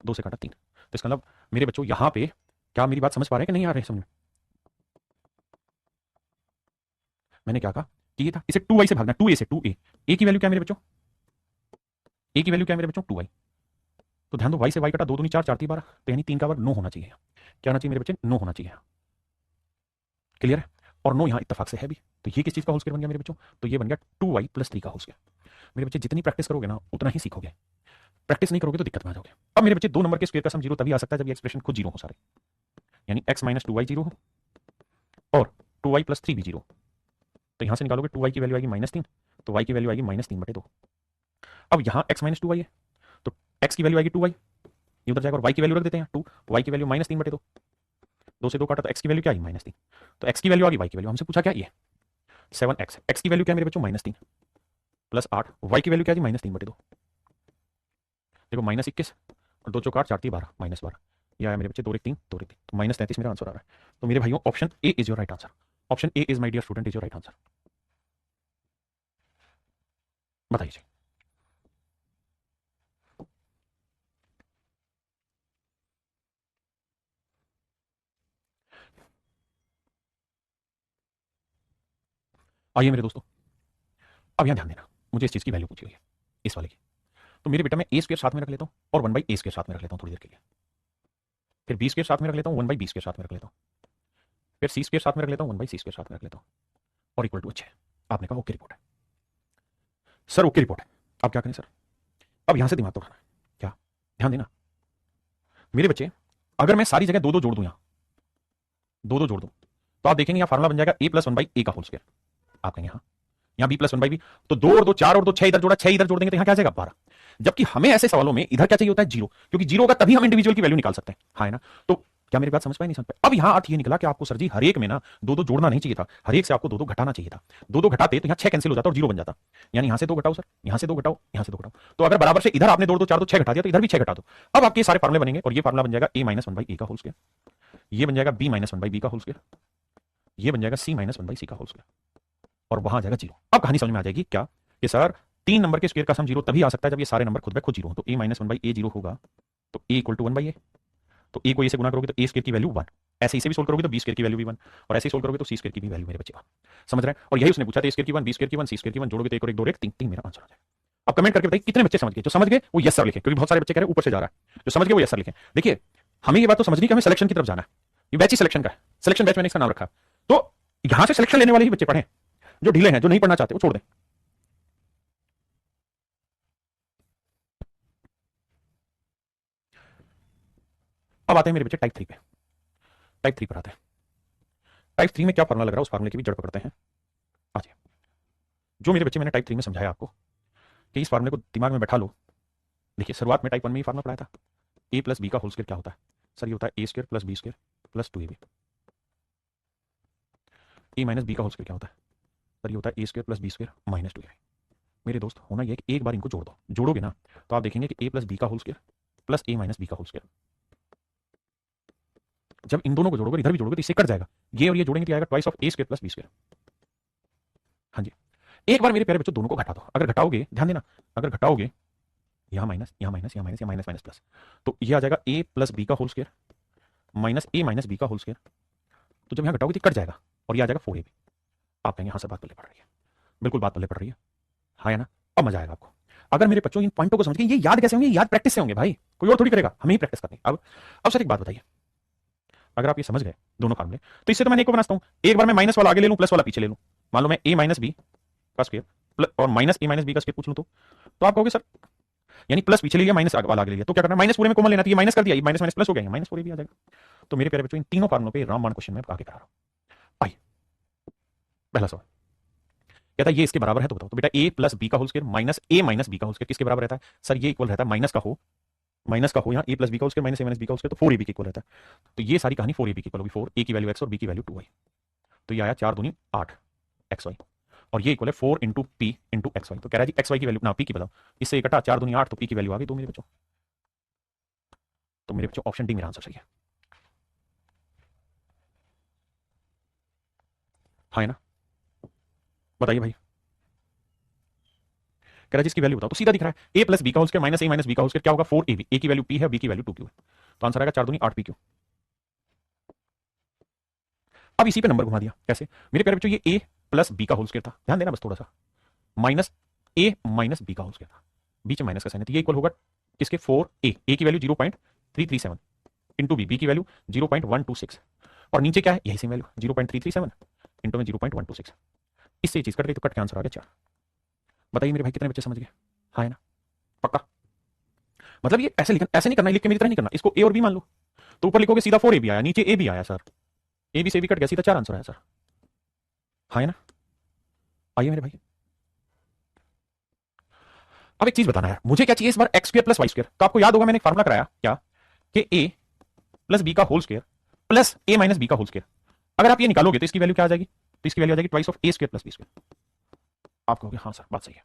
2 से काटा 3। तो इसका मतलब मेरे बच्चों यहाँ पे, क्या मेरी बात समझ पा रहे हैं कि नहीं आ रहे समझ में? मैंने क्या कहा कि ये था, इसे 2y से भागना, 2a से, 2a, a की वैल्यू क्या है मेरे बच्चों, a की वैल्यू क्या है मेरे बच्चों, 2y। तो ध्यान दो, y से y काटा, 2 दूनी 4, 4 3 12, तो यानी 3 का वर्ग 9 होना चाहिए। क्या होना चाहिए मेरे बच्चे, 9 होना चाहिए। क्लियर है? और 9 यहाँ इत्तेफाक से है भी। तो ये किस चीज का होल स्क्वायर बन गया मेरे बच्चों, तो ये बन गया 2y प्लस 3 का होल स्क्वायर। मेरे बच्चे जितनी प्रैक्टिस करोगे ना उतना ही सीखोगे, प्रैक्टिस नहीं करोगे तो दिक्कत में आ जाओगे। अब मेरे बच्चे 2 नंबर के स्क्वायर का सम जीरो तभी आ सकता है जब ये एक्सप्रेशन खुद जीरो हो सारे, यानी x माइनस 2y जीरो हो और 2y प्लस 3 भी जीरो। तो यहां से निकालोगे 2y की वैल्यू आएगी -3, तो y की वैल्यू आएगी -3/2। अब यहाँ x माइनस 2y है, तो x की वैल्यू आएगी 2y, ये उधर जाएगा, और y की वैल्यू रख देते हैं 2, y की वैल्यू -3/2, 2 से 2 काटा तो x की वैल्यू क्या आई, -3। तो x की वैल्यू आ गई, y की वैल्यू हमसे पूछा क्या, ये 7x, x की वैल्यू क्या है मेरे बच्चों, -3 प्लस 8, y की वैल्यू क्या है, -3/2। देखो -21 और 2 चौक 8, 4 3 12, -12। यह आया मेरे बच्चे 2 1 3, 2 1 3, तो -33 मेरा आंसर आ रहा है। तो मेरे भाइयों option a is your right answer, option a is my dear student is your right answer. बताइए। आइए मेरे दोस्तों, अब यहाँ ध्यान देना, मुझे इस चीज़ की वैल्यू पूछी हुई है, इस वाले की। तो मेरे बेटा मैं ए स्क्वायर साथ में रख लेता हूँ और 1/a स्क्वायर साथ में रख लेता हूँ थोड़ी देर के लिए, फिर बी स्क्वायर साथ में रख लेता हूँ, 1/b स्क्वायर साथ में रख लेता हूँ, फिर सी स्क्वायर साथ में रख लेता हूँ, 1/c स्क्वायर साथ में रख लेता हूँ, और इक्वल टू अच्छे। आपने कहा ओके रिपोर्ट है सर, ओके रिपोर्ट है। अब क्या करें सर, अब यहां से दिमाग तो उठाना है क्या, ध्यान देना मेरे बच्चे। अगर मैं सारी जगह दो दो जोड़ दूं, यहाँ दो दो जोड़ दूं, तो आप देखेंगे यहाँ फार्मूला बन जाएगा a प्लस 1/a का होल स्क्वायर। आप कहेंगे हाँ, यहाँ b प्लस 1/b, तो 2 और 2 4 और 2 6 इधर जोड़ा, 6 इधर जोड़ देंगे तो यहाँ क्या आ जाएगा 12। जबकि हमें ऐसे सवालों में इधर क्या चाहिए होता है, जीरो, क्योंकि जीरो होगा तभी हम इंडिविजुअल की वैल्यू निकाल सकते हैं, हाँ है ना। तो क्या मेरी बात समझ पाए, नहीं समझ पाए? अब यहाँ अर्थ ये निकला कि आपको सर जी हर एक में ना दो दो जोड़ना नहीं चाहिए था, हर एक से आपको दो दो घटाना चाहिए था। दो दो घटाते तो यहाँ 6 कैंसिल हो जाता और जीरो बन जाता, यानी यहाँ से 2 घटाओ सर, यहाँ से 2 घटाओ, यहाँ से 2 घटाओ, तो अगर बराबर से इधर आपने 2 2 4 2 6 घटा दिया तो इधर भी 6 घटा दो। अब आपके सारे फार्मूले बनेंगे और ये फार्मूला बन जाएगा a माइनस 1/a का होल स्क्वायर, ये बन जाएगा b माइनस 1/b का होल स्क्वायर, ये बन जाएगा c माइनस 1/c का होल स्क्वायर, और वहां आ जाएगा जीरो। अब कहानी समझ में आ जाएगी क्या, कि सर 3 नंबर के स्क्वायर का सम जीरो तभी आ सकता है जब ये सारे नंबर खुद ब खुद जीरो हो। तो a माइनस 1/a जीरो होगा, तो a इक्वल टू 1/a, तो a को a से गुना करोगे तो a स्क्वायर की वैल्यू 1, ऐसे इसे भी सोल्व करोगे तो b स्क्वायर की वैल्यू भी 1, और ऐसे ही सोल्व करोगे तो c स्क्वायर की भी वैल्यू मेरे बच्चे 1। समझ रहे हैं? और यही उसने पूछा था, a स्क्वायर की 1, b स्क्वायर की 1, c स्क्वायर की 1 जोड़ोगे तो 1 और 1 2 1 3, 3 मेरा आंसर आ जाएगा। अब कमेंट करके बताइए कितने बच्चे समझ गए, जो समझ गए वो यस सर लिखें, क्योंकि बहुत सारे बच्चे कह रहे हैं ऊपर से जा रहा है, जो समझ गए वो यस सर लिखें। देखिए हमें ये बात तो समझनी कि हमें सिलेक्शन की तरफ जाना है, ये बैच ही सिलेक्शन का है, सिलेक्शन बैच मैंने इसका नाम रखा। तो यहां से सिलेक्शन लेने वाले ही बच्चे पढ़े, जो ढीले हैं, जो नहीं पढ़ना चाहते वो छोड़ दें। अब आते हैं मेरे बच्चे टाइप 3 पे। टाइप 3 पर आते हैं। टाइप 3 में क्या फार्मूला लग रहा है उस फार्मूले की भी जड़ पकड़ते हैं। आज जो मेरे बच्चे मैंने टाइप 3 में समझाया आपको कि इस फार्मूले को दिमाग में बैठा लो। देखिए शुरुआत में टाइप 1 में ही फार्मूला पढ़ाया था, ए प्लस बी का होल स्क्वायर क्या होता है सर? ये होता है A square plus B square plus 2ab। A minus B का होल स्क्वायर क्या होता है सर? ये होता है A square plus B square minus 2ab। मेरे दोस्त होना यह कि एक बार इनको जोड़ दो, जोड़ोगे ना तो आप देखेंगे कि ए प्लस बी का whole square plus A minus B का होल स्क्वायर। जब इन दोनों को जोड़ोगे, इधर भी जोड़ोगे तो इससे कट जाएगा, ये और ये जोड़ेंगे तो आएगा twice of A square plus B square. हाँ जी, एक बार मेरे प्यारे बच्चों दोनों को घटा दो। अगर घटाओगे, ध्यान देना, अगर घटाओगे यहाँ माइनस, यहाँ माइनस, यहाँ माइनस, यहाँ माइनस माइनस प्लस, तो ये आ जाएगा ए प्लस बी का होल स्क्वायर माइनस ए माइनस बी का होल स्क्वायर। तो जब यहाँ घटाओगे तो कट जाएगा और ये आ जाएगा 4ab। आप कहेंगे हाँ सर बात पल्ले पड़ रही है, बिल्कुल बात पल्ले पड़ रही है, हाँ है ना? अब मजा आएगा आपको। अगर मेरे बच्चों इन पॉइंटों को समझ के, ये याद कैसे होंगे? याद प्रैक्टिस से होंगे भाई, कोई और थोड़ी करेगा, हमें ही प्रैक्टिस करनी। अब सर एक बात बताइए, अगर आप ये समझ गए दोनों फार्मूले, तो इससे तो मैंने एक को बनाता हूं, एक बार मैं माइनस वाला आगे ले लूं, प्लस वाला पीछे ले लूं। मान लो मैं ए माइनस बी का स्क्वायर और माइनस ए माइनस बी का स्क्वायर पूछ लूं, तो आप कहोगे सर यानी प्लस पीछे ले लिया, माइनस वाला आगे ले लिया, तो क्या करना? माइनस पूरे में कॉमन लेना, तो ये माइनस कर दिया, माइनस माइनस प्लस हो गया, माइनस 4ab आ जाएगा। तो मेरे प्यारे बच्चों इन तीनों फार्मूलों पे रामबाण क्वेश्चन में आगे करा रहा हूं। आइए पहला सवाल कहता है ये इसके बराबर है, तो बताओ। तो बेटा ए प्लस बी का होल स्क्वायर माइनस ए माइनस बी का होल स्क्वायर किसके बराबर रहता है सर? ये इक्वल रहता है माइनस का हो यहाँ ए प्लस बी का होल स्क्वायर माइनस ए माइनस बी का होल स्क्वायर, तो 4ab के इक्वल रहता है। तो ये सारी कहानी 4ab की इक्वल होगी। 4 ए की वैल्यू x और बी की वैल्यू 2y, तो ये आया 4 दूनी 8 xy, और ये इक्वल है 4 इंटू पी इंटू xy। तो कह रहा है जी xy की वैल्यू ना p की बताओ, इससे इकट्ठा 4 दूनी 8, तो p की वैल्यू आ गई 2 मेरे बच्चों। तो मेरे बच्चों ऑप्शन डी मेरा आंसर सही है, हाँ है ना? बताइए भाई, कह रहा है जिसकी वैल्यू बताओ, तो सीधा दिख रहा है ए प्लस बी का होल स्क्वायर माइनस ए माइनस बी का होल स्क्वायर क्या होगा? 4ab। ए की वैल्यू p है, बी की वैल्यू 2q है, तो आंसर आएगा 4 दूनी 8pq। अब इसी पे नंबर घुमा दिया, कैसे मेरे प्यारे बच्चों? ये ए प्लस बी का होल स्क्वायर था, ध्यान देना बस थोड़ा सा, माइनस ए माइनस बी का होल स्क्वायर था, बीच में माइनस का साइन है, तो ये इक्वल होगा किसके? 4a। ए की वैल्यू 0.337 इंटू बी की वैल्यू 0.126, और नीचे क्या है? यही सेम वैल्यू 0.337 इंटू में 0.126। इससे ये चीज कट गई, तो कट के आंसर आ गया 4। बताइए मेरे भाई कितने बच्चे समझ गए? हाँ है ना? पक्का? मतलब ये ऐसे लिखना, ऐसे नहीं करना, लिख के मेरी तरह नहीं करना, इसको ए और बी मान लो, तो ऊपर लिखोगे सीधा 4ab आया, नीचे ए बी आया सर, ए बी से भी कट गया, सीधा 4 आंसर आया सर, हाँ है ना? आइए मेरे भाई, अब एक चीज बताना यार, मुझे क्या चाहिए इस बार? X square plus Y square. तो आपको याद होगा मैंने एक फार्मूला कराया क्या, कि ए प्लस बी का whole square plus A minus B का होल स्क्वायर। अगर आप ये निकालोगे तो इसकी वैल्यू क्या आ जाएगी? तो इसकी वैल्यू आ जाएगी twice of A square plus B square. आप कहोगे हाँ सर बात सही है,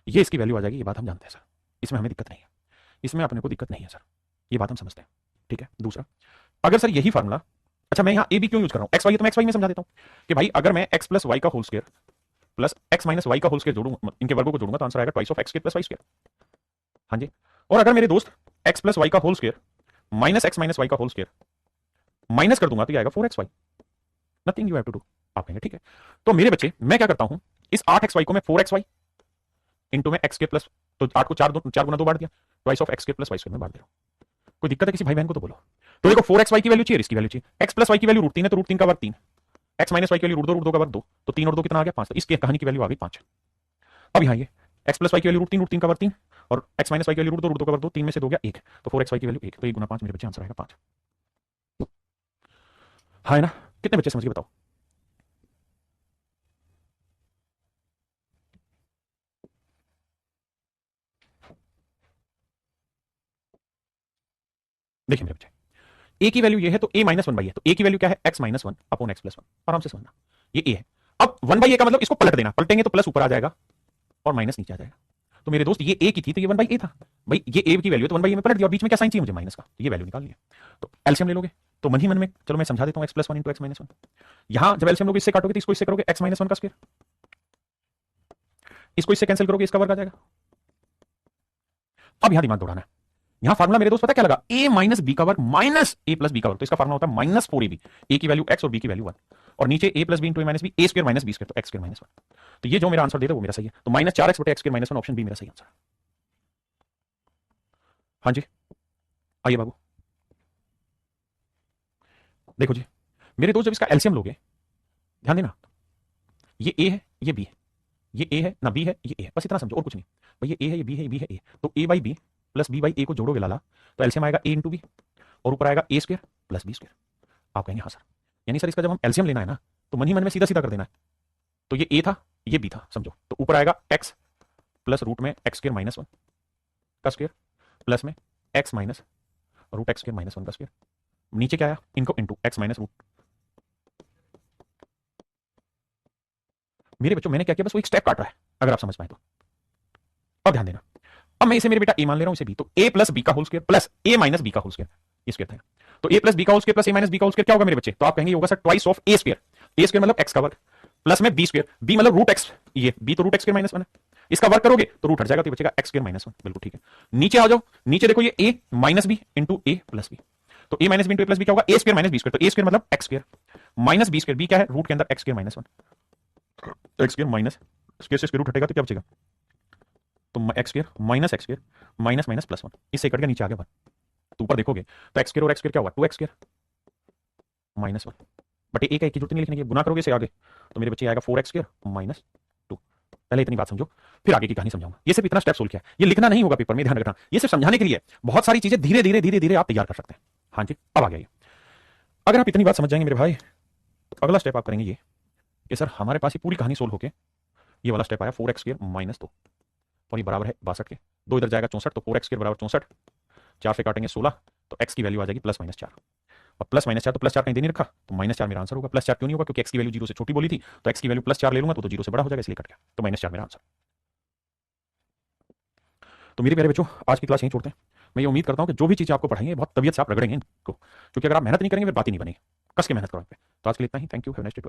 ये इसकी वैल्यू आ जाएगी, ये बात हम जानते हैं सर, इसमें हमें दिक्कत नहीं है, इसमें अपने को दिक्कत नहीं है सर, ये बात हम समझते हैं, ठीक है। दूसरा, अगर सर यही फार्मूला, अच्छा मैं यहाँ ए बी क्यों यूज कर रहा हूँ? एक्स वाई, तो मैं एक्स वाई में समझा देता हूँ कि भाई अगर मैं एक्स प्लस वाई का whole square plus x minus y का होल स्क्वायर जोड़ूंगा, इनके वर्गों को जोड़ूंगा, तो आंसर आएगा twice of x square plus Y square. हाँ जी, और अगर मेरे दोस्त एक्स प्लस वाई का whole square minus x minus y का होल स्क्वायर माइनस कर दूंगा, तो ये आएगा 4xy। Nothing you have to do. आप कहेंगे ठीक है, तो मेरे बच्चे मैं क्या करता हूं, इस 8xy को मैं 4xy इंटू में एक्स के प्लस, तो 8 को 4 गुना 2 बांट दिया, ट्वाइस ऑफ एक्स के प्लस वाई स्क्वायर में बांट दे रहा हूं। कोई दिक्कत है किसी भाई बहन को? तो बोलो। तो देखो 4xy की वैल्यू चाहिए, इसकी वैल्यू चाहिए, एक्स प्लस वाई की वैल्यू √3 है, तो √3 का वर्ग 3, एक्स माइनस वाई की वैल्यू √2 का वर्ग 2, तो 3 और 2 कितना आ गया? 5। तो इसकी कहानी की वैल्यू आ गई 5। अब यहाँ ये एक्स प्लस वाई की वैल्यू √3 का वर्ग 3, और एक्स माइनस वाई की वैल्यू √2 का वर्ग 2, 3 में से 2 गया 1, तो 4xy की वैल्यू 1, तो 1 गुना 5 मेरे बच्चे आंसर आएगा 5। हाँ है ना? कितने बच्चे समझ गए बताओ? देखिए मेरे बच्चे, ए की वैल्यू ये है, तो ए माइनस 1 बाई है, तो ए की वैल्यू क्या है? X minus 1 upon x plus 1। आराम से समझना, ये ए है। अब 1 बाई ए का मतलब इसको पलट देना, पलटेंगे तो प्लस ऊपर आ जाएगा और माइनस नीचे आ जाएगा। तो मेरे दोस्त ये ए की थी, तो ये 1 बाई ए था, भाई ये ए की वैल्यू है, तो 1 बाई ए में पलट दिया, और बीच में क्या साइन चाहिए मुझे? माइनस का, तो ये वैल्यू निकाल लिया। तो एलसीएम ले लोगे, तो मन ही मन में चलो मैं समझा देता हूँ, x plus 1 into x minus 1। यहां जब एलसीएम लोगे, इससे काटोगे तो इसको इससे करोगे, एक्स माइनस 1 का स्क्वायर, इसको इससे कैंसिल करोगे, इसका वर्ग आ जाएगा। अब यहां दिमाग दौड़ाना है, यहां फार्मूला मेरे दोस्त पता क्या लगा? ए माइनस बी का वर्ग माइनस ए प्लस बी का वर्ग, तो इसका फार्मूला होता है माइनस 4ab, ए की वैल्यू एक्स और बी की वैल्यू 1, और नीचे ए प्लस बी इंटू ए माइनस बी, ए स्क्वायर माइनस बी स्क्वायर, तो एक्स स्क्वायर माइनस 1। तो ये जो मेरा आंसर दे रहा है वो मेरा सही है, तो माइनस 4x बटे x square minus 1 option B मेरा सही आंसर है। हाँ जी, आइए बाबू, देखो जी मेरे दोस्त, जब इसका एलसीएम लोगे, ध्यान देना, ये ए है, ये बी है, ये ए है ना बी है, ये ए है, बस इतना समझो और कुछ नहीं। भाई ये ए है, ये बी है, ये बी है, ए, तो A by B plus B by A को जोड़ोगे लाला, तो एलसीएम आएगा ए इंटू बी, और ऊपर आएगा ए स्क्वायर प्लस बी स्क्वायर। आप कहेंगे हाँ सर, यानी सर इसका जब हम एलसीएम लेना है ना तो मन ही मन में सीधा सीधा कर देना है। तो ये ए था, ये बी था, समझो। तो ऊपर आएगा एक्स प्लस रूट में एक्स स्क्र माइनस वन का स्क्र प्लस में x minus root x square minus one का स्क्र। नीचे क्या आया, इनको इंटू एक्स माइनस रूट। मेरे बच्चों मैंने क्या किया, बस वो एक स्टेप काट रहा है, अगर आप समझ पाए तो। अब ध्यान देना, अब मैं इसे मेरे बेटा ए मान ले रहा हूं, इसे बी। तो ए प्लस बी का whole square plus A minus B का होल स्क्वायर, ये स्क्वायर था। तो ए प्लस बी का whole square plus A minus B का होल स्क्वायर क्या होगा मेरे बच्चे? तो आप कहेंगे ये होगा sir twice of A square. A square मतलब एक्स का वर्ग प्लस में बी स्क्वायर, बी मतलब रूट एक्स, ये बी तो root x square minus one है। इसका वर्ग करोगे तो रूट हट जाएगा, तो ये बचेगा एक्स स्क्वायर माइनस वन। बिल्कुल ठीक है। नीचे आ जाओ, नीचे देखो ये ए minus B into A plus B. तो ए minus B into A plus B क्या होगा? ए स्क्वायर माइनस बी स्क्वायर। तो ए स्क्वायर मतलब x square minus B square, B क्या है? रूट के अंदर x square minus one. X square minus square से स्क्वायर रूट हटेगा तो क्या बचेगा? तो x square minus minus plus one, इससे कट गया, नीचे आ गया वन। तो ऊपर देखोगे तो एक्स स्क्वायर और एक्स स्क्वायर क्या हुआ? Two x square minus one बटे ए का एक की जरूरत नहीं लिखने की, गुना करोगे इसे आगे तो मेरे बच्चे आएगा four x square minus to. पहले इतनी बात समझो, फिर आगे की कहानी समझाऊंगा। ये सिर्फ इतना स्टेप सोल्व किया, ये लिखना नहीं होगा पेपर में, ध्यान रखना। ये सिर्फ समझाने के लिए, बहुत सारी चीजें धीरे धीरे धीरे धीरे आप तैयार कर सकते हैं। हाँ जी, अब आ गया ये। अगर आप इतनी बात समझ जाएंगे मेरे भाई, तो अगला स्टेप आप करेंगे ये कि सर हमारे पास ये पूरी कहानी सोल्व होके ये वाला स्टेप आया फोर एक्स स्क्वायर माइनस दो, और ये बराबर है 62 के। दो इधर जाएगा 64, तो फोर एक्स स्क्वायर बराबर 64, 4 से काटेंगे 16, तो एक्स की वैल्यू आ जाएगी प्लस माइनस 4। और प्लस माइनस 4 तो प्लस 4 कहीं दे नहीं रखा, तो माइनस 4 मेरा आंसर होगा। प्लस 4 क्यों नहीं होगा? क्योंकि एक्स की वैल्यू 0 से छोटी बोली थी, तो एक्स की वैल्यू प्लस 4 ले लूंगा तो 0 से बड़ा हो जाएगा, इसलिए कट गया, तो माइनस 4 मेरा आंसर। तो मेरे प्यारे बच्चों, आज की क्लास यहीं छोड़ते हैं। मैं ये उम्मीद करता हूं कि जो भी चीज़ें आपको पढ़ाएंगे बहुत तबीयत से आप रगड़ेंगे इनको, क्योंकि अगर आप मेहनत नहीं करेंगे फिर बात ही नहीं बनेगी। कस के मेहनत करो। तो आज के लिए इतना ही। Thank you, have a nice day.